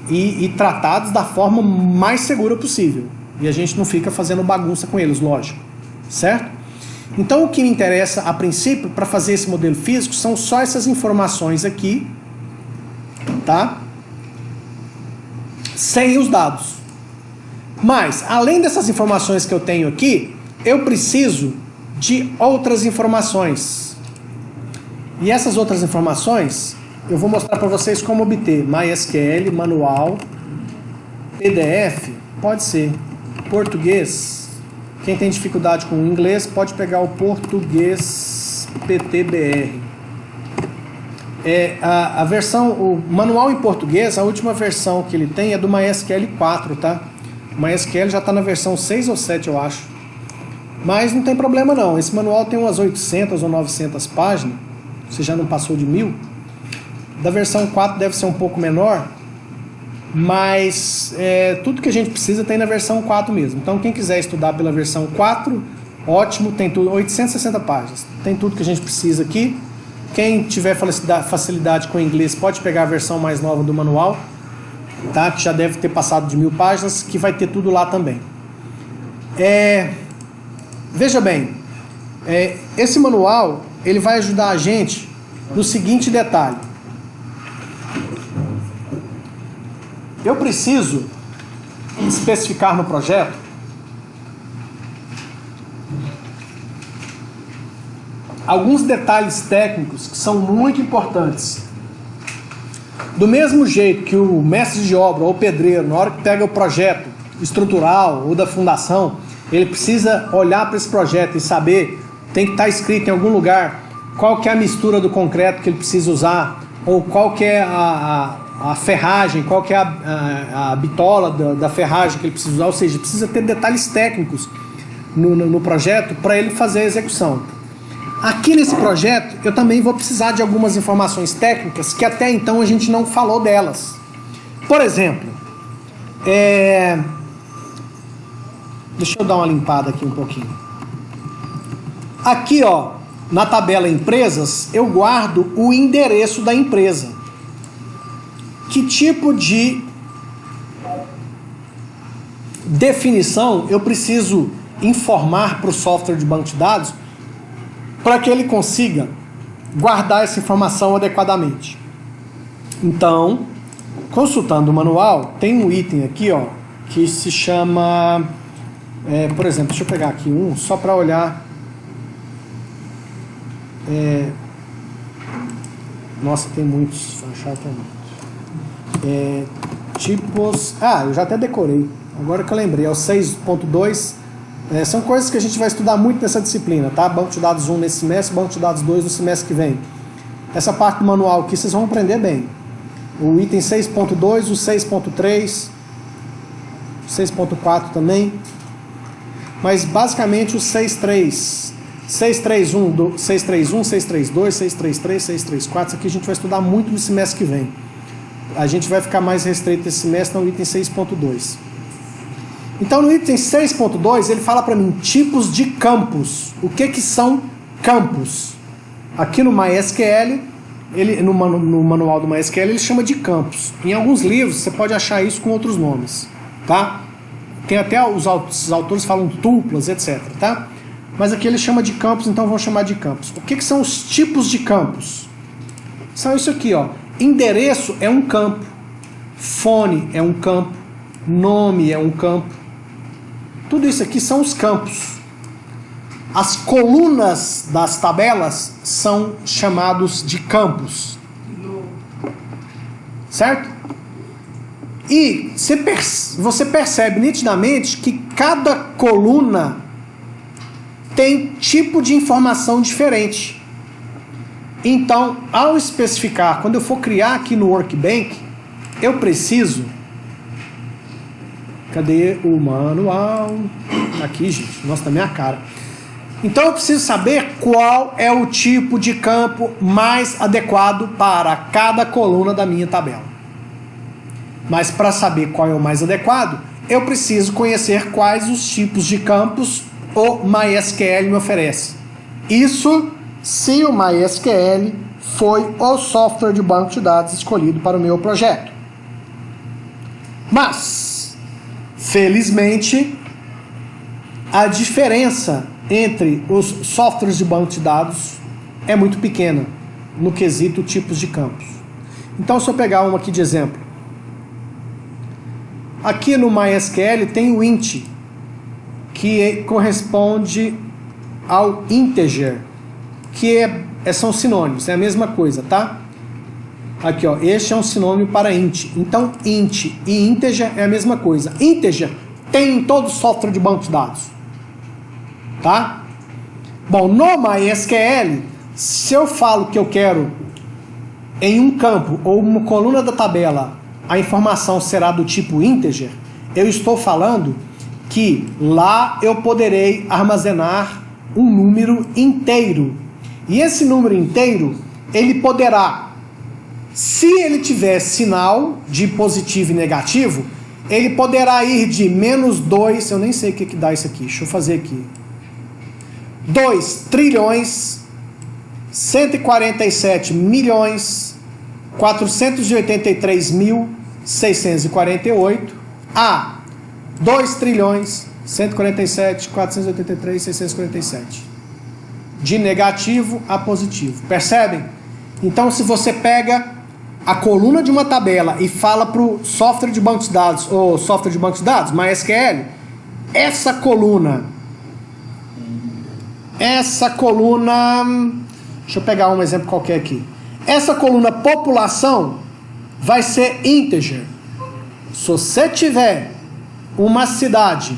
e tratados da forma mais segura possível. E a gente não fica fazendo bagunça com eles, lógico. Certo? Então o que me interessa a princípio para fazer esse modelo físico são só essas informações aqui, tá? Sem os dados. Mas, além dessas informações que eu tenho aqui, eu preciso de outras informações. E essas outras informações, eu vou mostrar para vocês como obter. MySQL, manual, PDF, pode ser. Português, quem tem dificuldade com o inglês, pode pegar o português PTBR. A versão, o manual em português, a última versão que ele tem é do MySQL 4, tá? O MySQL já está na versão 6 ou 7, eu acho. Mas não tem problema não, esse manual tem umas 800 ou 900 páginas, você já não passou de 1000. Da versão 4 deve ser um pouco menor, mas tudo que a gente precisa tem na versão 4 mesmo. Então quem quiser estudar pela versão 4, ótimo, tem tudo, 860 páginas, tem tudo que a gente precisa aqui. Quem tiver facilidade com o inglês pode pegar a versão mais nova do manual, tá? Que já deve ter passado de 1000 páginas, que vai ter tudo lá também. Veja bem, esse manual ele vai ajudar a gente no seguinte detalhe. Eu preciso especificar no projeto alguns detalhes técnicos que são muito importantes. Do mesmo jeito que o mestre de obra ou o pedreiro, na hora que pega o projeto estrutural ou da fundação, ele precisa olhar para esse projeto e saber, tem que estar escrito em algum lugar qual que é a mistura do concreto que ele precisa usar, ou qual que é a ferragem, qual que é a bitola da ferragem que ele precisa usar, ou seja, precisa ter detalhes técnicos no projeto para ele fazer a execução. Aqui nesse projeto eu também vou precisar de algumas informações técnicas que até então a gente não falou delas. Por exemplo, deixa eu dar uma limpada aqui um pouquinho. Aqui, ó, na tabela empresas, eu guardo o endereço da empresa. Que tipo de definição eu preciso informar para o software de banco de dados para que ele consiga guardar essa informação adequadamente? Então, consultando o manual, tem um item aqui, ó, que se chama, por exemplo, deixa eu pegar aqui um, só para olhar. Nossa, tem muitos, vou achar que é muito. Tipos... eu já até decorei. Agora que eu lembrei. É o 6.2. São coisas que a gente vai estudar muito nessa disciplina, tá? Banco de dados 1 nesse semestre, banco de dados 2 no semestre que vem. Essa parte do manual aqui vocês vão aprender bem. O item 6.2, o 6.3, o 6.4 também. Mas basicamente o 6.3, 6.3.1, 6.3.1, 6.3.2, 6.3.3, 6.3.4, isso aqui a gente vai estudar muito no semestre que vem. A gente vai ficar mais restrito esse semestre no item 6.2. Então no item 6.2 ele fala para mim tipos de campos. O que são campos? Aqui no MySQL, no manual do MySQL ele chama de campos. Em alguns livros você pode achar isso com outros nomes, tá? Tem até os autores falam tuplas, etc, tá? Mas aqui ele chama de campos, então vamos chamar de campos. O que são os tipos de campos? São isso aqui, ó. Endereço é um campo, fone é um campo, nome é um campo. Tudo isso aqui são os campos. As colunas das tabelas são chamados de campos. Certo? E você percebe nitidamente que cada coluna tem tipo de informação diferente. Então, ao especificar, quando eu for criar aqui no Workbench, eu preciso... Cadê o manual? Aqui, gente. Nossa, tá minha cara. Então eu preciso saber qual é o tipo de campo mais adequado para cada coluna da minha tabela. Mas para saber qual é o mais adequado, eu preciso conhecer quais os tipos de campos o MySQL me oferece. Isso se o MySQL foi o software de banco de dados escolhido para o meu projeto. Mas, felizmente, a diferença entre os softwares de banco de dados é muito pequena no quesito tipos de campos. Então, se eu pegar uma aqui de exemplo, aqui no MySQL tem o int, que corresponde ao integer, que são sinônimos, é a mesma coisa, tá? Aqui, ó, este é um sinônimo para int. Então, int e integer é a mesma coisa. Integer tem em todo software de banco de dados. Tá? Bom, no MySQL, se eu falo que eu quero em um campo ou uma coluna da tabela, a informação será do tipo integer, eu estou falando que lá eu poderei armazenar um número inteiro. E esse número inteiro, ele poderá, se ele tiver sinal de positivo e negativo, ele poderá ir de -2, eu nem sei o que dá isso aqui, deixa eu fazer aqui. 2 trilhões 147 milhões 483 mil 648 a 2 trilhões 147 483 647 de negativo a positivo. Percebem? Então, se você pega a coluna de uma tabela e fala para o software de banco de dados, ou software de banco de dados, MySQL, essa coluna, deixa eu pegar um exemplo qualquer aqui. Essa coluna população vai ser integer. Se você tiver uma cidade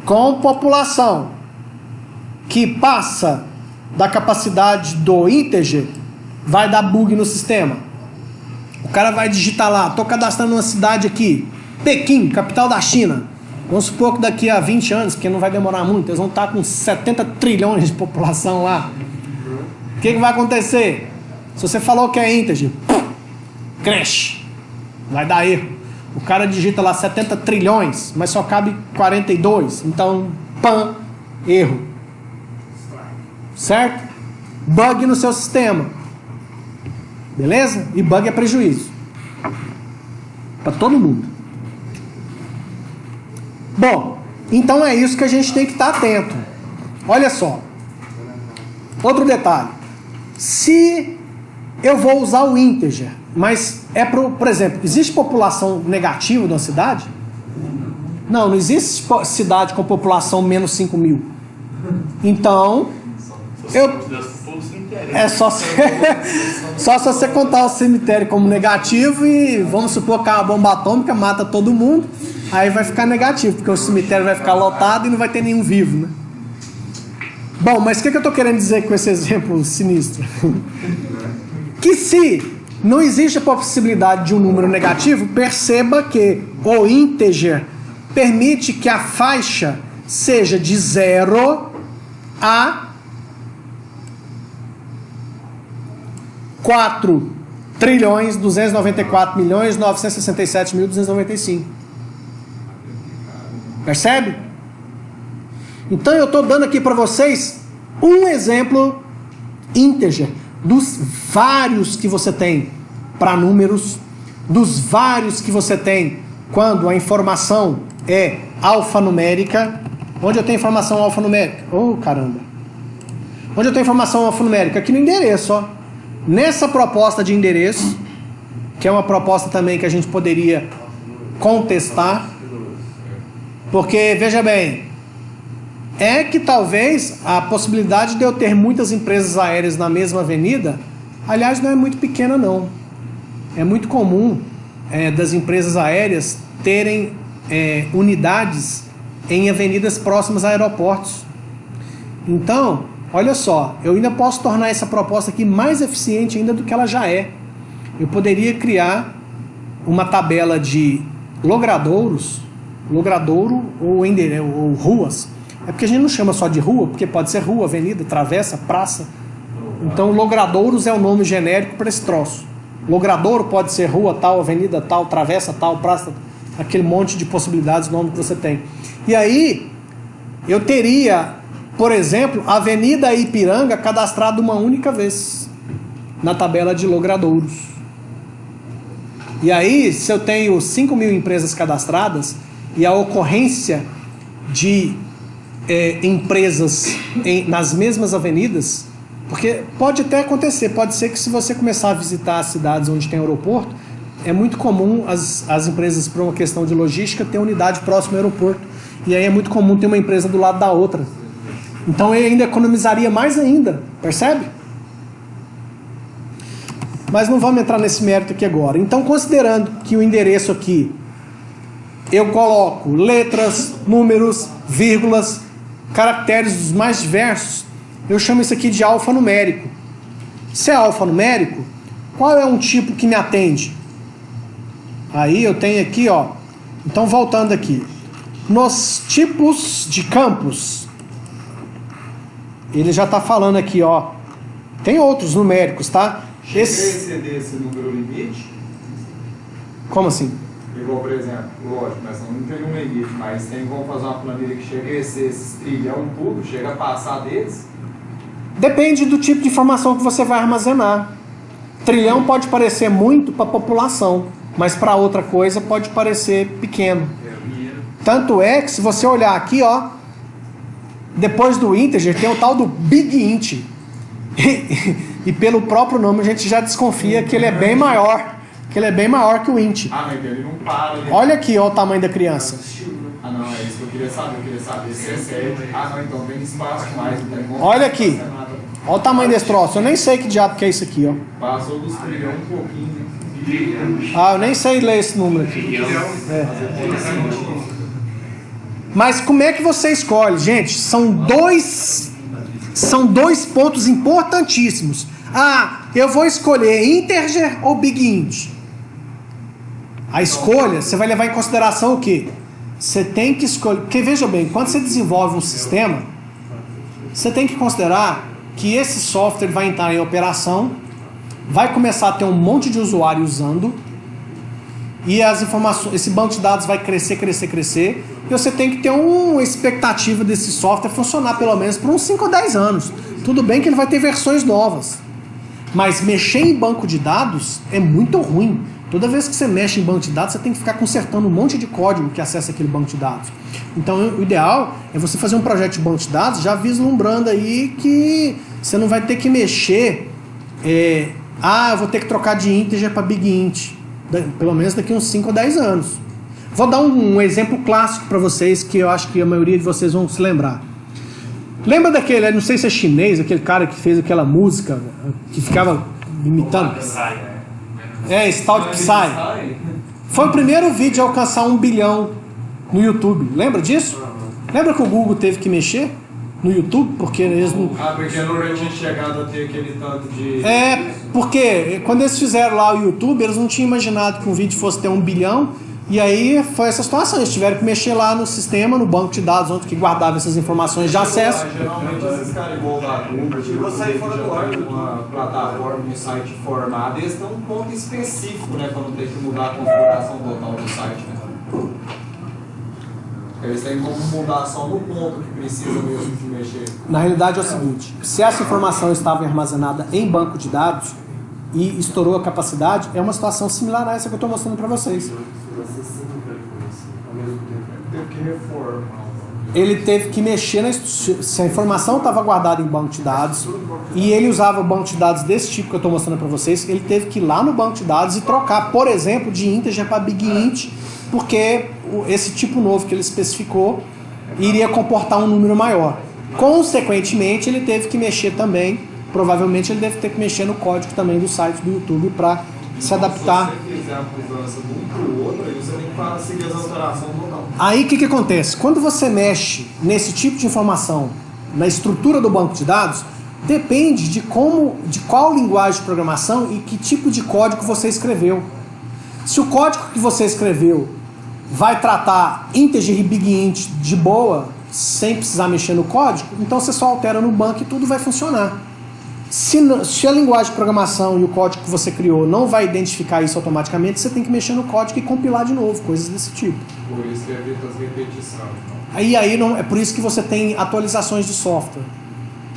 com população que passa da capacidade do integer, vai dar bug no sistema. O cara vai digitar lá, estou cadastrando uma cidade aqui, Pequim, capital da China. Vamos supor que daqui a 20 anos, porque não vai demorar muito, eles vão estar com 70 trilhões de população lá. O que vai acontecer? Se você falou que é integer, crash, vai dar erro. O cara digita lá 70 trilhões, mas só cabe 42, então, erro. Certo? Bug no seu sistema. Beleza? E bug é prejuízo para todo mundo. Bom, então é isso que a gente tem que estar atento. Olha só. Outro detalhe. Se eu vou usar o integer, mas por exemplo, existe população negativa de uma cidade? Não existe cidade com população menos 5 mil. Então, É só se você contar o cemitério como negativo e vamos supor que a bomba atômica mata todo mundo, aí vai ficar negativo, porque o cemitério vai ficar lotado e não vai ter nenhum vivo, né? Bom, mas o que eu estou querendo dizer com esse exemplo sinistro? Que se não existe a possibilidade de um número negativo, perceba que o integer permite que a faixa seja de 0 a 4.294.967.295. Percebe? Então eu estou dando aqui para vocês um exemplo integer dos vários que você tem para números, dos vários que você tem quando a informação é alfanumérica. Onde eu tenho informação alfanumérica? Oh, caramba! Onde eu tenho informação alfanumérica? Aqui no endereço, ó. Nessa proposta de endereço, que é uma proposta também que a gente poderia contestar, porque, veja bem, é que talvez a possibilidade de eu ter muitas empresas aéreas na mesma avenida, aliás, não é muito pequena, não. É muito comum das empresas aéreas terem unidades em avenidas próximas a aeroportos. Então, olha só, eu ainda posso tornar essa proposta aqui mais eficiente ainda do que ela já é. Eu poderia criar uma tabela de logradouro ou ruas. É porque a gente não chama só de rua, porque pode ser rua, avenida, travessa, praça. Então, logradouros é o nome genérico para esse troço. Logradouro pode ser rua tal, avenida tal, travessa tal, praça, aquele monte de possibilidades, nome que você tem. E aí, eu teria, por exemplo, a Avenida Ipiranga cadastrada uma única vez na tabela de logradouros. E aí, se eu tenho 5.000 empresas cadastradas e a ocorrência de empresas nas mesmas avenidas, porque pode até acontecer, pode ser que se você começar a visitar as cidades onde tem aeroporto, é muito comum as empresas, por uma questão de logística, ter unidade próxima ao aeroporto. E aí é muito comum ter uma empresa do lado da outra. Então ele ainda economizaria mais ainda, percebe? Mas não vamos entrar nesse mérito aqui agora. Então, considerando que o endereço aqui, eu coloco letras, números, vírgulas, caracteres dos mais diversos, eu chamo isso aqui de alfanumérico. Se é alfanumérico, qual é um tipo que me atende? Aí eu tenho aqui, ó. Então, voltando aqui. Nos tipos de campos, ele já está falando aqui, ó. Tem outros numéricos, tá? Chega a exceder esse número limite? Como assim? Igual, por exemplo, lógico, nós não tem um limite, mas tem como fazer uma planilha que chega a exceder esses trilhão tudo, chega a passar deles? Depende do tipo de informação que você vai armazenar. Trilhão pode parecer muito para a população, mas para outra coisa pode parecer pequeno. Tanto é que se você olhar aqui, ó, depois do integer tem o tal do big int. E pelo próprio nome a gente já desconfia que ele é bem maior, que o int. Ah, mas ele não para. Ele... Olha aqui, ó, o tamanho da criança. Ah, não, é isso que eu queria saber. Eu queria saber se é sério. Ah, não, então tem espaço mais. Não tem como olha aqui. Olha o tamanho desse troço. Eu nem sei que diabo que é isso aqui, ó. Passou dos trilhões um pouquinho. Ah, eu nem sei ler esse número aqui. Mas como é que você escolhe? Gente, são dois pontos importantíssimos. Ah, eu vou escolher integer ou big int. A escolha, você vai levar em consideração o quê? Você tem que escolher... Porque veja bem, quando você desenvolve um sistema, você tem que considerar que esse software vai entrar em operação, vai começar a ter um monte de usuário usando, e as informações, esse banco de dados vai crescer, e você tem que ter uma expectativa desse software funcionar pelo menos por uns 5 ou 10 anos. Tudo bem que ele vai ter versões novas, mas mexer em banco de dados é muito ruim. Toda vez que você mexe em banco de dados, você tem que ficar consertando um monte de código que acessa aquele banco de dados. Então, o ideal é você fazer um projeto de banco de dados já vislumbrando aí que você não vai ter que mexer... eu vou ter que trocar de integer para big int. Pelo menos daqui uns 5 ou 10 anos. Vou dar um exemplo clássico para vocês, que eu acho que a maioria de vocês vão se lembrar. Lembra daquele, não sei se é chinês, aquele cara que fez aquela música, que ficava imitando? Esse tal de Psy. Foi o primeiro vídeo a alcançar 1 bilhão no YouTube. Lembra disso? Lembra que o Google teve que mexer no YouTube? Porque eles não... porque não tinha chegado a ter aquele tanto de... Porque quando eles fizeram lá o YouTube, eles não tinham imaginado que um vídeo fosse ter 1 bilhão. E aí foi essa situação, eles tiveram que mexer lá no sistema, no banco de dados, onde que guardava essas informações de acesso. Geralmente esses caras igual da Google, uma plataforma, um site formado, eles têm um ponto específico, né, quando tem que mudar a configuração total do site, né? Eles têm como mudar só no ponto que precisa mesmo de mexer. Na realidade é o seguinte, se essa informação estava armazenada em banco de dados e estourou a capacidade, é uma situação similar a essa que eu estou mostrando para vocês. Ele teve que mexer se a informação estava guardada em banco de dados e ele usava banco de dados desse tipo que eu estou mostrando para vocês, ele teve que ir lá no banco de dados e trocar, por exemplo, de integer para big int, porque esse tipo novo que ele especificou iria comportar um número maior. Consequentemente, ele teve que mexer também, provavelmente ele deve ter que mexer no código também do site do YouTube para se adaptar. Se você fizer a mudança de um para o outro, aí você tem que seguir as alterações do local. Aí o que acontece? Quando você mexe nesse tipo de informação na estrutura do banco de dados, depende de qual linguagem de programação e que tipo de código você escreveu. Se o código que você escreveu vai tratar integer e big int de boa, sem precisar mexer no código, então você só altera no banco e tudo vai funcionar. Se a linguagem de programação e o código que você criou não vai identificar isso automaticamente, você tem que mexer no código e compilar de novo, coisas desse tipo. Por isso que evita as repetições. Aí não, é por isso que você tem atualizações de software.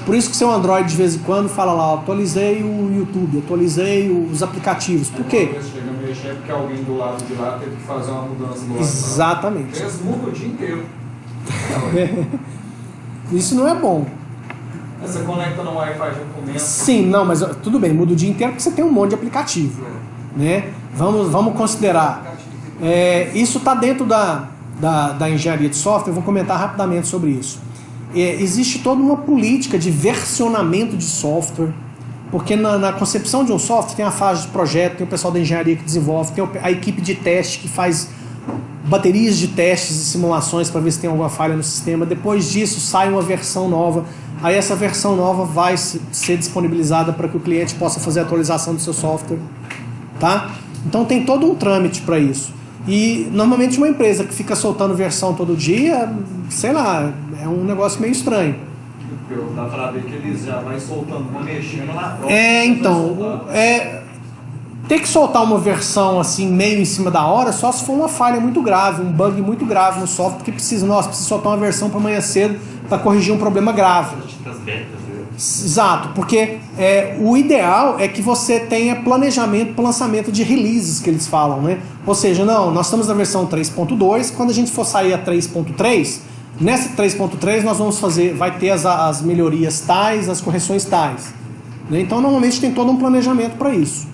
Por isso que seu Android de vez em quando fala lá, atualizei o YouTube, atualizei os aplicativos. Por quê? Chega a mexer porque alguém do lado de lá teve que fazer uma mudança do lado. Exatamente. Eles mudam o dia inteiro. Isso não é bom. Você conecta no Wi-Fi junto com o mesmo. Sim, não, mas tudo bem, muda o dia inteiro porque você tem um monte de aplicativo. Né? Vamos considerar. Isso está dentro da engenharia de software, eu vou comentar rapidamente sobre isso. Existe toda uma política de versionamento de software, porque na concepção de um software tem a fase de projeto, tem o pessoal da engenharia que desenvolve, tem a equipe de teste que faz baterias de testes e simulações para ver se tem alguma falha no sistema. Depois disso sai uma versão nova. Aí essa versão nova vai ser disponibilizada para que o cliente possa fazer a atualização do seu software. Tá? Então tem todo um trâmite para isso. E normalmente uma empresa que fica soltando versão todo dia, sei lá, é um negócio meio estranho. Dá para ver que eles já vai soltando, vão mexendo na própria. Ter que soltar uma versão assim meio em cima da hora só se for uma falha muito grave, um bug muito grave no software que precisa soltar uma versão para amanhã cedo para corrigir um problema grave. Exato, porque o ideal é que você tenha planejamento para o lançamento de releases, que eles falam, né? Ou seja, nós estamos na versão 3.2, quando a gente for sair a 3.3, nessa 3.3 nós vai ter as melhorias tais, as correções tais. Né? Então normalmente tem todo um planejamento para isso.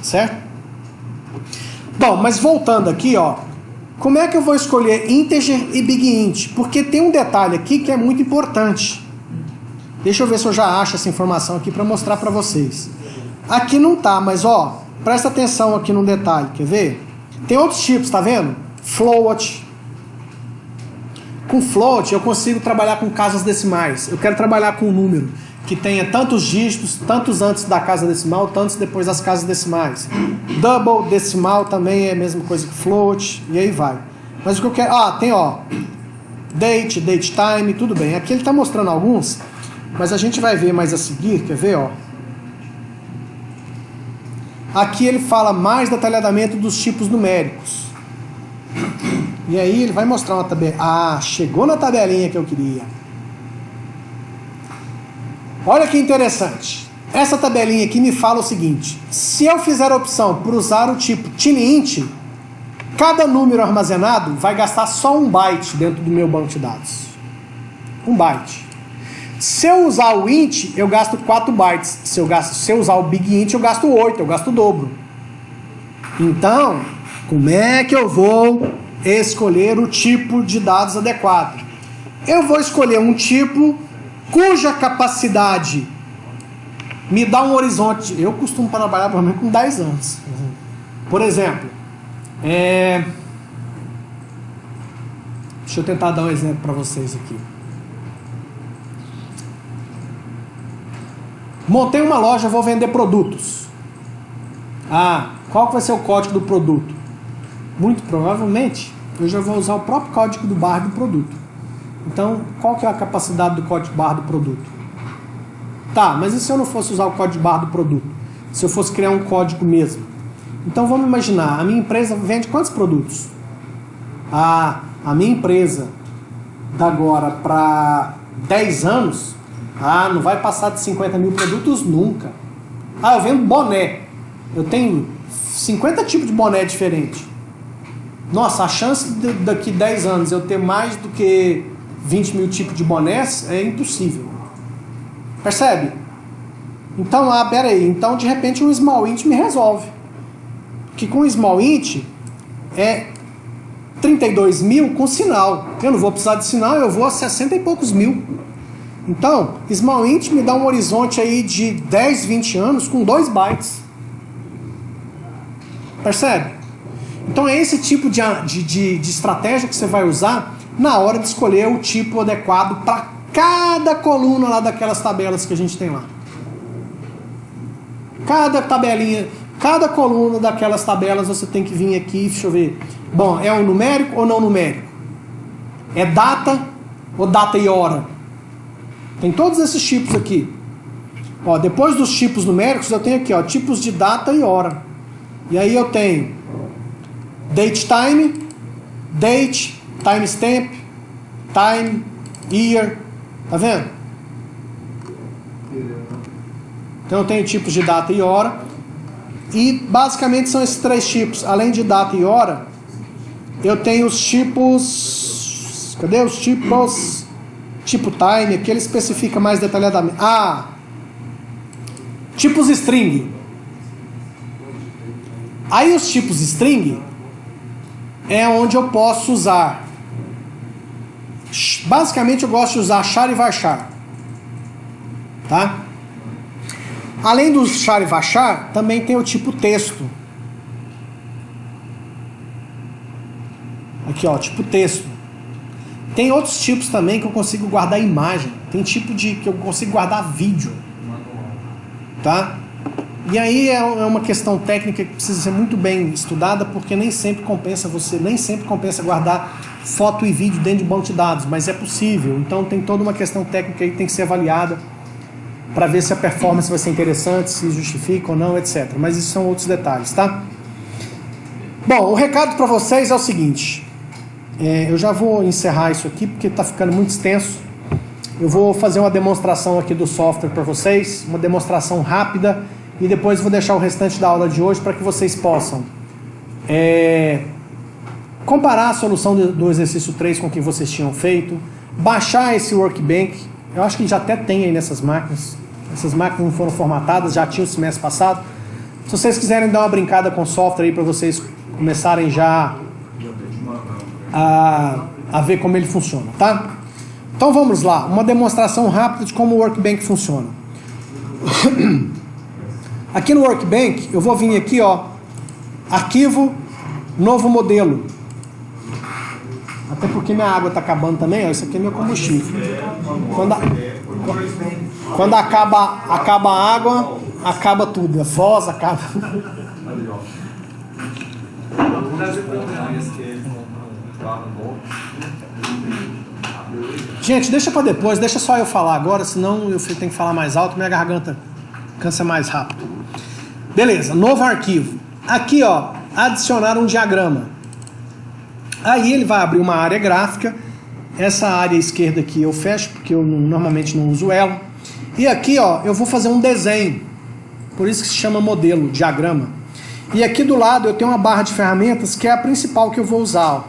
Certo? Bom, mas voltando aqui, como é que eu vou escolher integer e big int? Porque tem um detalhe aqui que é muito importante. Deixa eu ver se eu já acho essa informação aqui para mostrar para vocês. Aqui não tá, mas presta atenção aqui num detalhe, quer ver? Tem outros tipos, tá vendo? Float. Com float eu consigo trabalhar com casas decimais. Eu quero trabalhar com um número que tenha tantos dígitos, tantos antes da casa decimal, tantos depois das casas decimais. Double decimal também é a mesma coisa que float, e aí vai. Mas o que eu quero... tem date, date time, tudo bem. Aqui ele está mostrando alguns, mas a gente vai ver mais a seguir, quer ver? Aqui ele fala mais detalhadamente dos tipos numéricos. E aí ele vai mostrar uma tabela. Chegou na tabelinha que eu queria. Olha que interessante. Essa tabelinha aqui me fala o seguinte: se eu fizer a opção por usar o tipo TININT, cada número armazenado vai gastar só 1 byte dentro do meu banco de dados. 1 byte. Se eu usar o int, eu gasto 4 bytes. Se eu usar o big int, eu gasto 8, eu gasto o dobro. Então, como é que eu vou escolher o tipo de dados adequado? Eu vou escolher um tipo cuja capacidade me dá um horizonte. Eu costumo trabalhar provavelmente com 10 anos. Por exemplo, deixa eu tentar dar um exemplo para vocês aqui. Montei uma loja, vou vender produtos. Qual que vai ser o código do produto? Muito provavelmente eu já vou usar o próprio código do barra do produto. Então, qual que é a capacidade do código barra do produto? Tá, mas e se eu não fosse usar o código barra do produto? Se eu fosse criar um código mesmo? Então vamos imaginar, a minha empresa vende quantos produtos? A minha empresa, da agora para 10 anos, não vai passar de 50 mil produtos nunca. Eu vendo boné. Eu tenho 50 tipos de boné diferentes. Nossa, a chance de daqui 10 anos eu ter mais do que 20 mil tipos de bonés é impossível. Percebe? Então, pera aí. Então, de repente, um small int me resolve. Que com o small int é 32 mil com sinal. Eu não vou precisar de sinal, eu vou a 60 e poucos mil. Então, small int me dá um horizonte aí de 10, 20 anos com 2 bytes. Percebe? Então é esse tipo de estratégia que você vai usar na hora de escolher o tipo adequado para cada coluna lá daquelas tabelas que a gente tem lá. Cada tabelinha, cada coluna daquelas tabelas você tem que vir aqui, deixa eu ver. Bom, é um numérico ou não numérico? É data ou data e hora? Tem todos esses tipos aqui. Depois dos tipos numéricos eu tenho aqui, tipos de data e hora. E aí eu tenho date time, date, timestamp, time, year, tá vendo? Então eu tenho tipos de data e hora, e basicamente são esses 3 tipos. Além de data e hora, eu tenho os tipos, cadê os tipos? Tipo time, aqui ele especifica mais detalhadamente. Tipos string. Aí os tipos string é onde eu posso usar. Basicamente eu gosto de usar char e varchar. Tá? Além do char e varchar, também tem o tipo texto. Aqui, tipo texto. Tem outros tipos também que eu consigo guardar imagem. Tem tipo que eu consigo guardar vídeo. Tá? E aí é uma questão técnica que precisa ser muito bem estudada, porque nem sempre compensa guardar foto e vídeo dentro de banco de dados, mas é possível. Então tem toda uma questão técnica aí que tem que ser avaliada para ver se a performance vai ser interessante, se justifica ou não, etc. Mas isso são outros detalhes, tá? Bom, o recado para vocês é o seguinte. Eu já vou encerrar isso aqui porque está ficando muito extenso. Eu vou fazer uma demonstração aqui do software para vocês, uma demonstração rápida, e depois vou deixar o restante da aula de hoje para que vocês possam comparar a solução do exercício 3 com o que vocês tinham feito, baixar esse workbench. Eu acho que já até tem aí nessas máquinas. Essas máquinas não foram formatadas, já tinha o semestre passado. Se vocês quiserem dar uma brincada com o software aí para vocês começarem já a ver como ele funciona, tá? Então vamos lá, uma demonstração rápida de como o workbench funciona. Aqui no workbench eu vou vir aqui, arquivo, novo modelo. Até porque minha água está acabando também, isso aqui é meu combustível. Quando acaba a água, acaba tudo, a foz acaba. Gente, deixa para depois, deixa só eu falar agora, senão eu tenho que falar mais alto, minha garganta cansa mais rápido. Beleza, novo arquivo. Aqui, adicionar um diagrama. Aí ele vai abrir uma área gráfica. Essa área esquerda aqui eu fecho, porque eu normalmente não uso ela. E aqui, eu vou fazer um desenho. Por isso que se chama modelo, diagrama. E aqui do lado eu tenho uma barra de ferramentas, que é a principal que eu vou usar.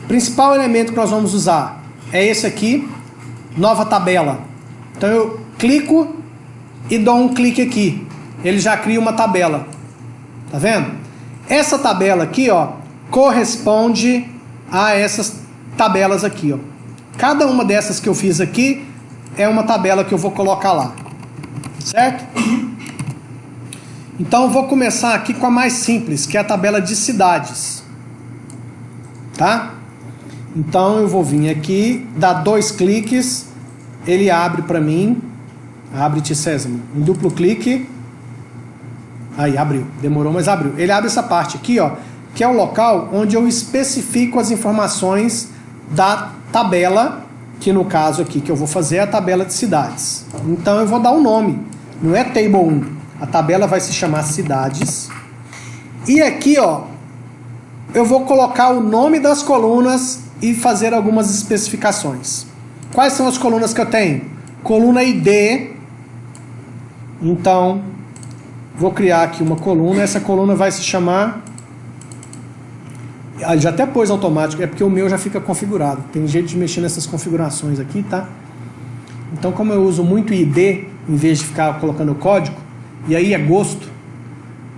O principal elemento que nós vamos usar é esse aqui, nova tabela. Então eu clico e dou um clique aqui. Ele já cria uma tabela. Tá vendo? Essa tabela aqui, corresponde a essas tabelas aqui, Cada uma dessas que eu fiz aqui é uma tabela que eu vou colocar lá. Certo? Então eu vou começar aqui com a mais simples, que é a tabela de cidades. Tá? Então eu vou vir aqui, dar 2 cliques, ele abre para mim. Abre-te Sésamo. Um duplo clique. Aí, abriu. Demorou, mas abriu. Ele abre essa parte aqui, ó, que é o local onde eu especifico as informações da tabela, que no caso aqui que eu vou fazer é a tabela de cidades. Então eu vou dar um nome. Não é Table 1. A tabela vai se chamar cidades. E aqui, ó, eu vou colocar o nome das colunas e fazer algumas especificações. Quais são as colunas que eu tenho? Coluna ID. Então, vou criar aqui uma coluna. Essa coluna vai se chamar... Ah, já até pôs automático, é porque o meu já fica configurado. Tem jeito de mexer nessas configurações aqui, tá? Então, como eu uso muito ID, em vez de ficar colocando código, e aí é gosto,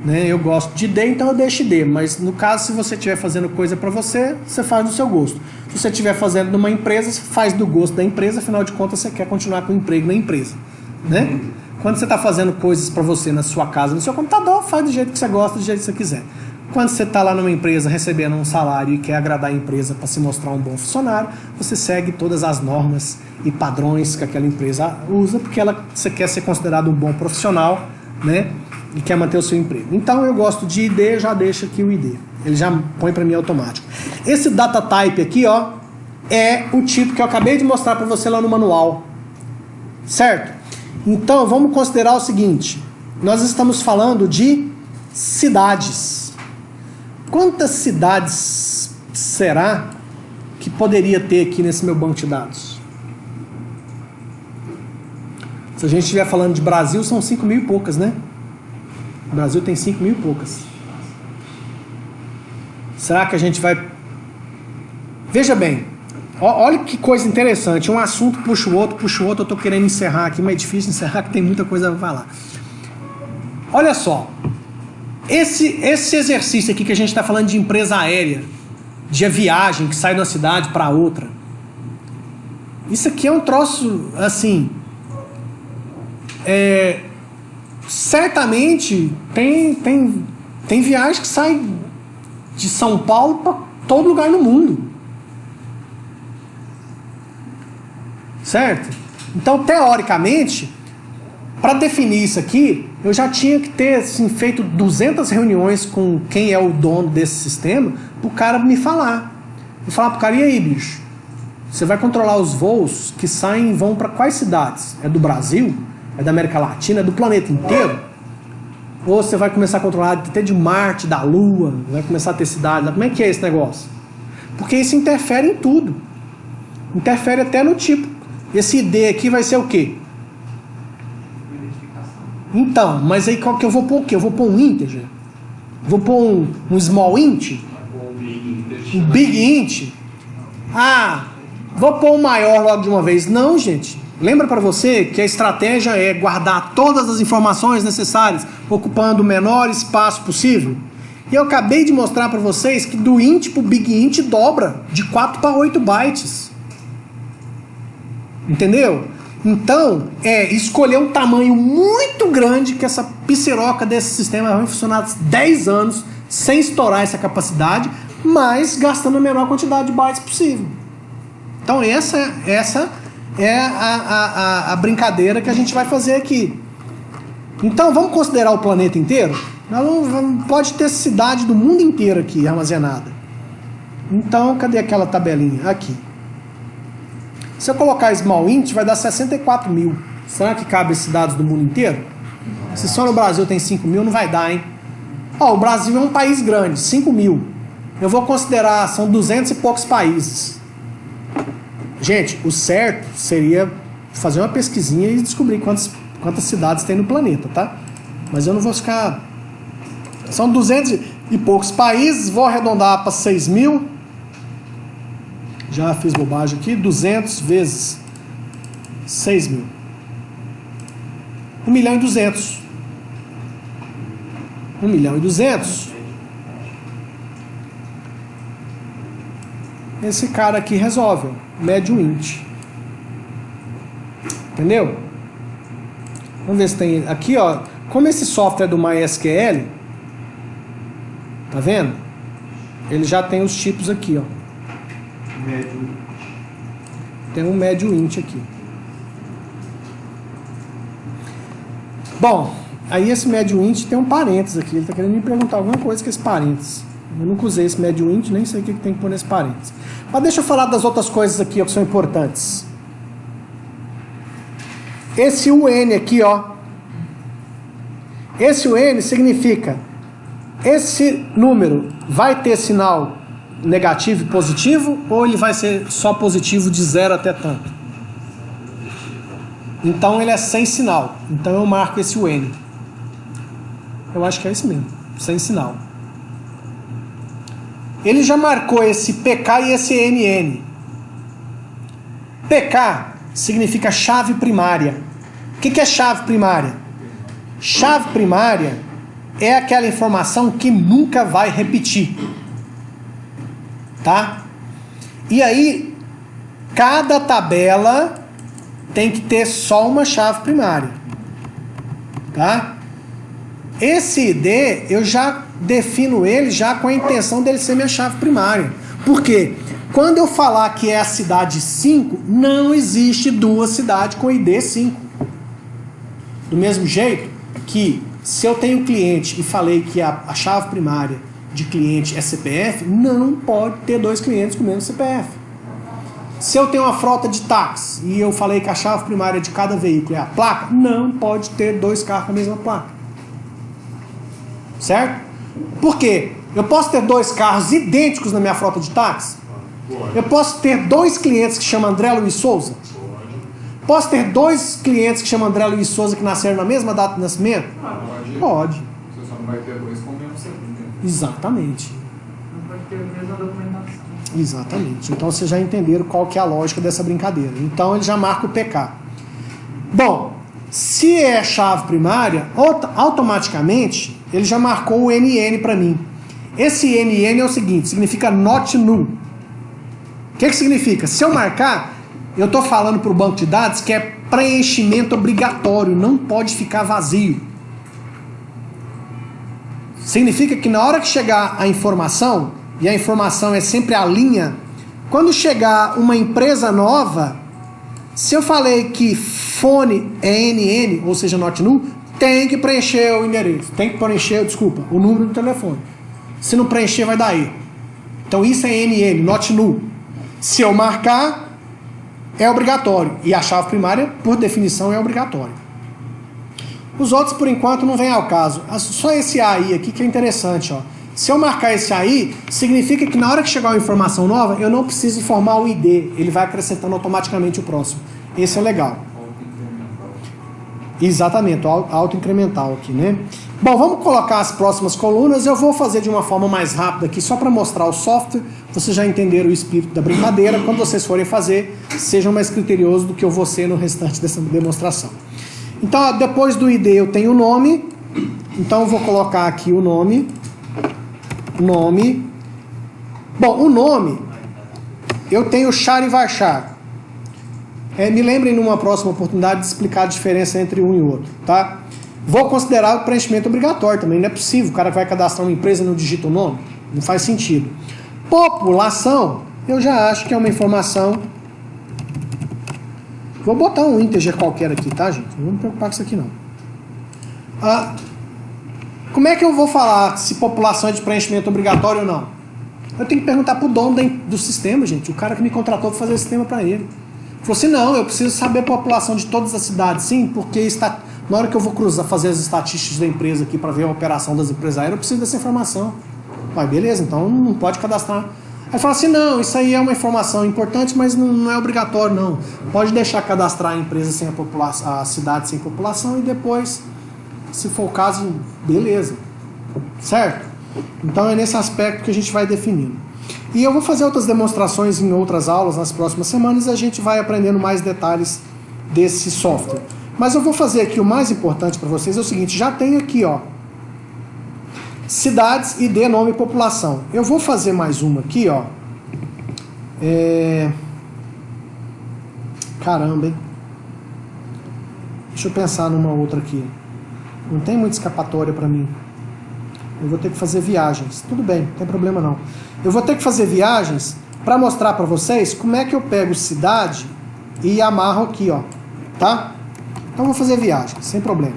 né? Eu gosto de ID, então eu deixo ID. Mas no caso, se você estiver fazendo coisa para você, você faz do seu gosto. Se você estiver fazendo numa empresa, você faz do gosto da empresa, afinal de contas você quer continuar com o emprego na empresa, né? Quando você está fazendo coisas para você na sua casa, no seu computador, faz do jeito que você gosta, do jeito que você quiser. Quando você está lá numa empresa recebendo um salário e quer agradar a empresa para se mostrar um bom funcionário, você segue todas as normas e padrões que aquela empresa usa, porque você quer ser considerado um bom profissional, né? E quer manter o seu emprego. Então eu gosto de ID, já deixa aqui o ID. Ele já põe para mim automático. Esse data type aqui, ó, é o tipo que eu acabei de mostrar para você lá no manual. Certo? Então vamos considerar o seguinte. Nós estamos falando de cidades. Quantas cidades será que poderia ter aqui nesse meu banco de dados? Se a gente estiver falando de Brasil, são 5.000 e poucas, né? O Brasil tem 5.000 e poucas. Será que a gente vai... Veja bem, olha que coisa interessante. Um assunto puxa o outro. Eu estou querendo encerrar aqui, mas é difícil encerrar, que tem muita coisa para falar. Olha só. Esse exercício aqui que a gente está falando de empresa aérea, de viagem que sai de uma cidade para outra. Isso aqui é um troço, assim... certamente tem viagem que sai de São Paulo para todo lugar no mundo. Certo? Então, teoricamente, para definir isso aqui, eu já tinha que ter assim, feito 200 reuniões com quem é o dono desse sistema, para o cara me falar. Eu falar para o cara, e aí, bicho? Você vai controlar os voos que saem e vão para quais cidades? É do Brasil? É da América Latina? É do planeta inteiro? Ou você vai começar a controlar até de Marte, da Lua? Vai começar a ter cidade? Como é que é esse negócio? Porque isso interfere em tudo. Interfere até no tipo. Esse ID aqui vai ser o quê? Então, mas aí qual que eu vou pôr o quê? Eu vou pôr um integer? Vou pôr um small int? Um big int? Ah, vou pôr um maior logo de uma vez. Não, gente. Lembra para você que a estratégia é guardar todas as informações necessárias, ocupando o menor espaço possível? E eu acabei de mostrar para vocês que do int para o big int dobra de 4 para 8 bytes. Entendeu? Então, escolher um tamanho muito grande, que essa pisciroca desse sistema vai funcionar 10 anos sem estourar essa capacidade, mas gastando a menor quantidade de bytes possível. Então essa é a brincadeira que a gente vai fazer aqui. Então vamos considerar o planeta inteiro? Pode ter cidade do mundo inteiro aqui armazenada. Então cadê aquela tabelinha? Aqui. Se eu colocar small int, vai dar 64.000. Será que cabe esses dados do mundo inteiro? Se só no Brasil tem 5.000, não vai dar, hein? Ó, o Brasil é um país grande, 5.000. Eu vou considerar, são 200 e poucos países. Gente, o certo seria fazer uma pesquisinha e descobrir quantas cidades tem no planeta, tá? Mas eu não vou ficar... São 200 e poucos países, vou arredondar para 6.000. Já fiz bobagem aqui. 200 vezes 6.000. 1.200.000. 1.200.000. esse cara aqui resolve, ó, médio int. Entendeu? Vamos ver se tem aqui, ó, como esse software do MySQL, tá vendo? Ele já tem os tipos aqui, ó. Médio. Tem um médio int aqui. Bom, aí esse médio int tem um parênteses aqui. Ele está querendo me perguntar alguma coisa com esse parênteses. Eu nunca usei esse médio int, nem sei o que tem que pôr nesse parênteses. Mas deixa eu falar das outras coisas aqui, ó, que são importantes. Esse UN aqui, ó. Esse UN significa esse número vai ter sinal negativo e positivo, ou ele vai ser só positivo de 0 até tanto? Então ele é sem sinal. Então eu marco esse UN. Eu acho que é isso mesmo, sem sinal. Ele já marcou esse PK e esse NN. PK significa chave primária. O que é chave primária? Chave primária é aquela informação que nunca vai repetir. Tá? E aí, cada tabela tem que ter só uma chave primária. Tá? Esse ID, eu já defino ele já com a intenção dele ser minha chave primária. Por quê? Quando eu falar que é a cidade 5, não existe duas cidades com ID 5. Do mesmo jeito que se eu tenho cliente e falei que a chave primária de cliente é CPF, não pode ter dois clientes com o mesmo CPF. Se eu tenho uma frota de táxi e eu falei que a chave primária de cada veículo é a placa, não pode ter dois carros com a mesma placa. Certo? Por quê? Eu posso ter dois carros idênticos na minha frota de táxi? Eu posso ter dois clientes que chamam André Luiz Souza? Posso ter dois clientes que chamam André Luiz Souza que nasceram na mesma data de nascimento? Pode. Você só não vai ter dois com o mesmo CPF. Exatamente. Não pode ter a mesma documentação. Exatamente. Então vocês já entenderam qual que é a lógica dessa brincadeira. Então ele já marca o PK. Bom, se é chave primária, automaticamente ele já marcou o NN para mim. Esse NN é o seguinte, significa not null. O que significa? Se eu marcar, eu estou falando para o banco de dados que é preenchimento obrigatório, não pode ficar vazio. Significa que na hora que chegar a informação, e a informação é sempre a linha, quando chegar uma empresa nova, se eu falei que fone é NN, ou seja, not null, tem que preencher o endereço, tem que preencher, desculpa, o número do telefone. Se não preencher, vai dar erro. Então isso é NN, not null. Se eu marcar, é obrigatório. E a chave primária, por definição, é obrigatória. Os outros, por enquanto, não vem ao caso. Só esse AI aqui que é interessante, ó. Se eu marcar esse AI, significa que na hora que chegar uma informação nova, eu não preciso informar o ID. Ele vai acrescentando automaticamente o próximo. Esse é legal. Exatamente, auto-incremental aqui, né? Bom, vamos colocar as próximas colunas. Eu vou fazer de uma forma mais rápida aqui, só para mostrar o software. Vocês já entenderam o espírito da brincadeira. Quando vocês forem fazer, sejam mais criteriosos do que eu vou ser no restante dessa demonstração. Então, depois do ID eu tenho o nome. Então, eu vou colocar aqui o nome. Bom, o nome, eu tenho char e varchar. Me lembrem numa próxima oportunidade de explicar a diferença entre um e outro, tá? Vou considerar o preenchimento obrigatório também. Não é possível, o cara que vai cadastrar uma empresa e não digita o nome. Não faz sentido. População, eu já acho que é uma informação. Vou botar um integer qualquer aqui, tá, gente? Não vou me preocupar com isso aqui, não. Como é que eu vou falar se população é de preenchimento obrigatório ou não? Eu tenho que perguntar pro dono do sistema, gente. O cara que me contratou para fazer o sistema para ele. Falou assim, não, eu preciso saber a população de todas as cidades, sim, porque na hora que eu vou fazer as estatísticas da empresa aqui para ver a operação das empresas aéreas, eu preciso dessa informação. Beleza, então não pode cadastrar. Aí fala assim, não, isso aí é uma informação importante, mas não é obrigatório, não. Pode deixar cadastrar a empresa sem a população, a cidade sem população e depois, se for o caso, beleza. Certo? Então é nesse aspecto que a gente vai definindo. E eu vou fazer outras demonstrações em outras aulas nas próximas semanas e a gente vai aprendendo mais detalhes desse software. Mas eu vou fazer aqui o mais importante para vocês, é o seguinte, já tem aqui, ó, cidades, ID, nome e população. Eu vou fazer mais uma aqui, ó, Caramba, hein? Deixa eu pensar numa outra aqui. Não tem muita escapatória para mim. Eu vou ter que fazer viagens. Tudo bem, não tem problema não. Eu vou ter que fazer viagens para mostrar para vocês como é que eu pego cidade e amarro aqui, ó. Tá? Então eu vou fazer viagens, sem problema.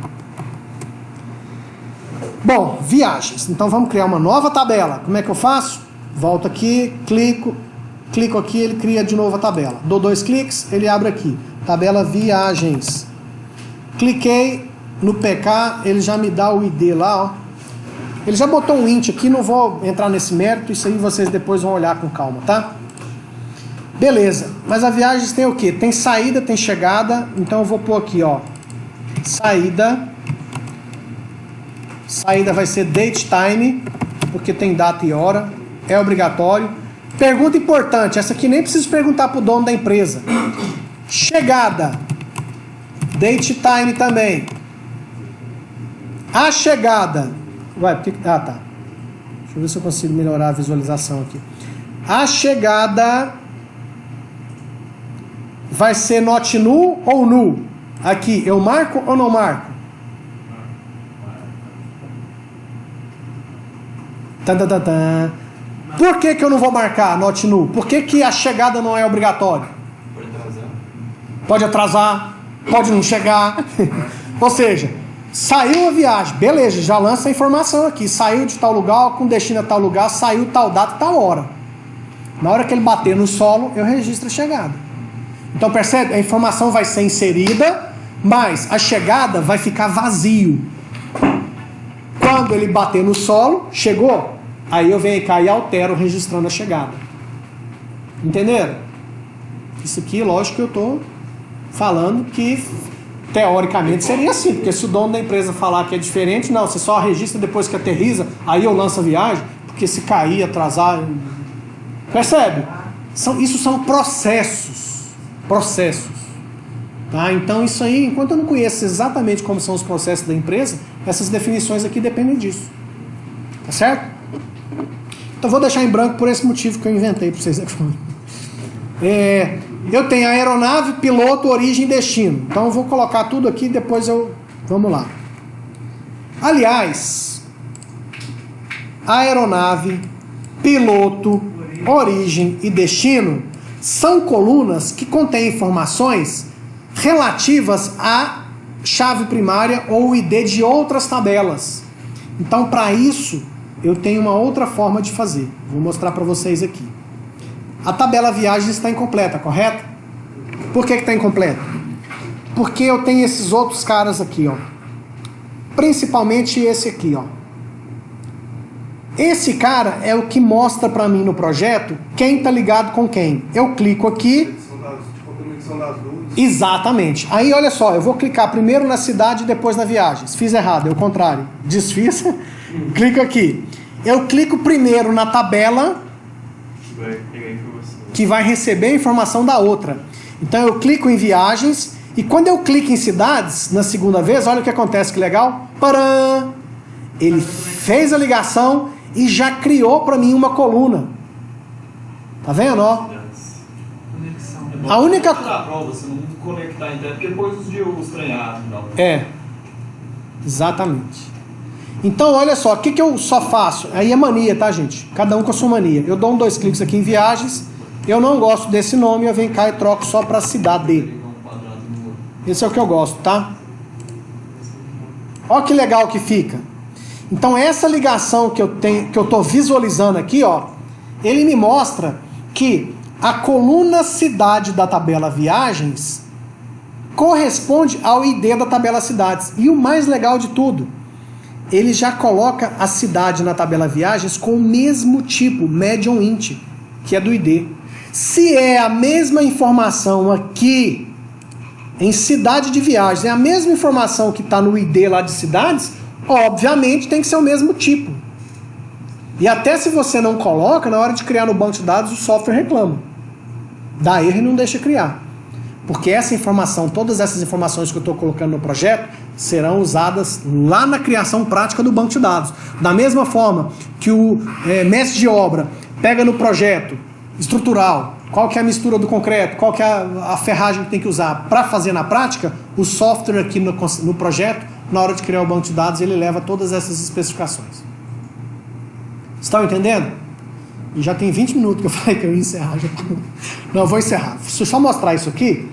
Bom, viagens. Então vamos criar uma nova tabela. Como é que eu faço? Volto aqui, clico aqui, ele cria de novo a tabela. Dou 2 cliques, ele abre aqui. Tabela viagens. Cliquei no PK, ele já me dá o ID lá, ó. Ele já botou um int aqui, não vou entrar nesse mérito, isso aí vocês depois vão olhar com calma, tá? Beleza, mas a viagens tem o quê? Tem saída, tem chegada, então eu vou pôr aqui, ó. Saída vai ser date time, porque tem data e hora, é obrigatório. Pergunta importante, essa aqui nem preciso perguntar pro dono da empresa. Chegada, date time também. A chegada, tá. Deixa eu ver se eu consigo melhorar a visualização aqui. A chegada vai ser not null ou null? Aqui, eu marco ou não marco? Por que eu não vou marcar not null? Por que a chegada não é obrigatória? Pode atrasar, pode não chegar. Ou seja, saiu a viagem, beleza, já lança a informação aqui. Saiu de tal lugar, com destino a tal lugar, saiu tal data, tal hora. Na hora que ele bater no solo, eu registro a chegada. Então percebe? A informação vai ser inserida, mas a chegada vai ficar vazio. Quando ele bater no solo, chegou, aí eu venho cá e altero registrando a chegada. Entenderam? Isso aqui, lógico que eu estou falando que teoricamente seria assim, porque se o dono da empresa falar que é diferente, não, você só registra depois que aterriza, aí eu lanço a viagem, porque se cair, atrasar... Percebe? Isso são processos. Tá? Então isso aí, enquanto eu não conheço exatamente como são os processos da empresa, essas definições aqui dependem disso. Tá certo? Então vou deixar em branco por esse motivo que eu inventei para vocês aqui. Eu tenho a aeronave, piloto, origem e destino. Então eu vou colocar tudo aqui e depois vamos lá. Aliás, aeronave, piloto, origem e destino são colunas que contêm informações relativas à chave primária ou ID de outras tabelas. Então, para isso, eu tenho uma outra forma de fazer. Vou mostrar para vocês aqui. A tabela viagens está incompleta, correto? Por que está incompleta? Porque eu tenho esses outros caras aqui, ó. Principalmente esse aqui, ó. Esse cara é o que mostra para mim no projeto quem está ligado com quem. Eu clico aqui. Exatamente. Aí, olha só, eu vou clicar primeiro na cidade e depois na viagens. Fiz errado, é o contrário. Desfiz, clico aqui. Eu clico primeiro na tabela que vai receber a informação da outra. Então eu clico em viagens e quando eu clico em cidades, na segunda vez, olha o que acontece, que legal. Param! Ele fez a ligação e já criou para mim uma coluna. Tá vendo, ó? A única... Você não conectar internet, porque depois os estranhados. Exatamente. Então, olha só, o que eu só faço? Aí é mania, tá, gente? Cada um com a sua mania. Eu dou 2 cliques aqui em viagens, eu não gosto desse nome, eu venho cá e troco só para cidade. Esse é o que eu gosto, tá? Olha que legal que fica. Então, essa ligação que eu estou visualizando aqui, ó, ele me mostra que a coluna cidade da tabela viagens corresponde ao ID da tabela cidades. E o mais legal de tudo, ele já coloca a cidade na tabela viagens com o mesmo tipo, medium int, que é do ID. Se é a mesma informação aqui, em cidade de viagens, é a mesma informação que está no ID lá de cidades, obviamente tem que ser o mesmo tipo. E até se você não coloca, na hora de criar no banco de dados, o software reclama. Dá erro e não deixa criar. Porque essa informação, todas essas informações que eu estou colocando no projeto, serão usadas lá na criação prática do banco de dados. Da mesma forma que o mestre de obra pega no projeto estrutural qual que é a mistura do concreto, qual que é a ferragem que tem que usar para fazer na prática, o software aqui no projeto, na hora de criar o banco de dados, ele leva todas essas especificações. Estão entendendo? E já tem 20 minutos que eu falei que eu ia encerrar. Não, eu vou encerrar. Se eu só mostrar isso aqui,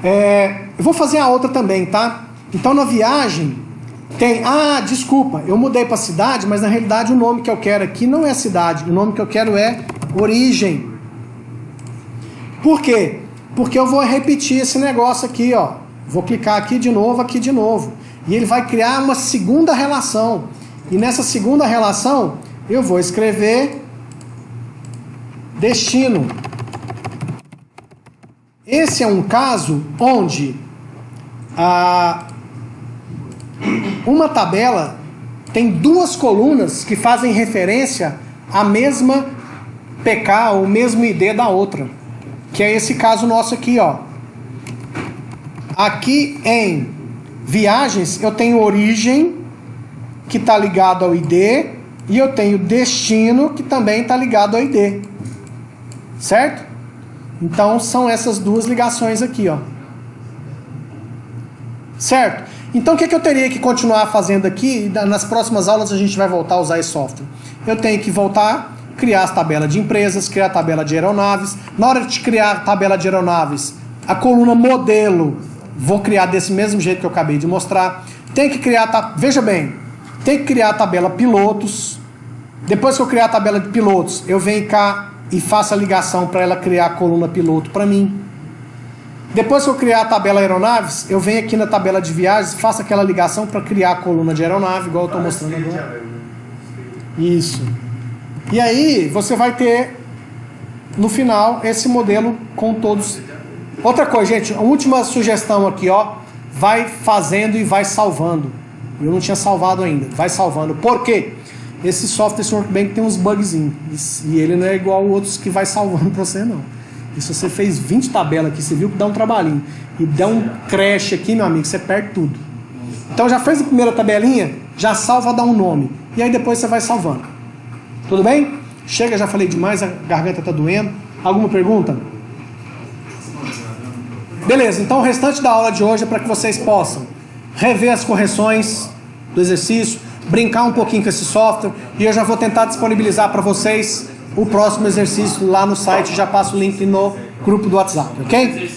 eu vou fazer a outra também, tá? Então na viagem tem... Ah, desculpa, eu mudei para cidade, mas na realidade o nome que eu quero aqui não é cidade, o nome que eu quero é origem. Por quê? Porque eu vou repetir esse negócio aqui, ó. Vou clicar aqui de novo. E ele vai criar uma segunda relação. E nessa segunda relação, eu vou escrever destino. Esse é um caso onde uma tabela tem duas colunas que fazem referência à mesma PK ou mesmo ID da outra. Que é esse caso nosso aqui, ó. Aqui em viagens eu tenho origem, que está ligado ao ID, e eu tenho destino, que também está ligado ao ID. Certo? Então são essas duas ligações aqui, ó. Certo? Então o que eu teria que continuar fazendo aqui? Nas próximas aulas a gente vai voltar a usar esse software. Eu tenho que voltar... criar as tabelas de empresas, criar a tabela de aeronaves. Na hora de criar a tabela de aeronaves, a coluna modelo, vou criar desse mesmo jeito que eu acabei de mostrar. Tem que criar, veja bem, tem que criar a tabela pilotos. Depois que eu criar a tabela de pilotos, eu venho cá e faço a ligação para ela criar a coluna piloto para mim. Depois que eu criar a tabela aeronaves, eu venho aqui na tabela de viagens, faço aquela ligação para criar a coluna de aeronave, igual eu estou mostrando agora. Isso. E aí você vai ter no final esse modelo com todos. Outra coisa, gente, a última sugestão aqui, ó, vai fazendo e vai salvando. Eu não tinha salvado ainda, vai salvando. Por quê? Esse software, esse Workbench tem uns bugzinhos e ele não é igual aos outros que vai salvando para você não. E se você fez 20 tabelas aqui, você viu que dá um trabalhinho e dá um crash aqui, meu amigo, você perde tudo. Então já fez a primeira tabelinha, já salva, dá um nome e aí depois você vai salvando. Tudo bem? Chega, já falei demais, a garganta está doendo. Alguma pergunta? Beleza, então o restante da aula de hoje é para que vocês possam rever as correções do exercício, brincar um pouquinho com esse software, e eu já vou tentar disponibilizar para vocês o próximo exercício lá no site, já passo o link no grupo do WhatsApp, ok?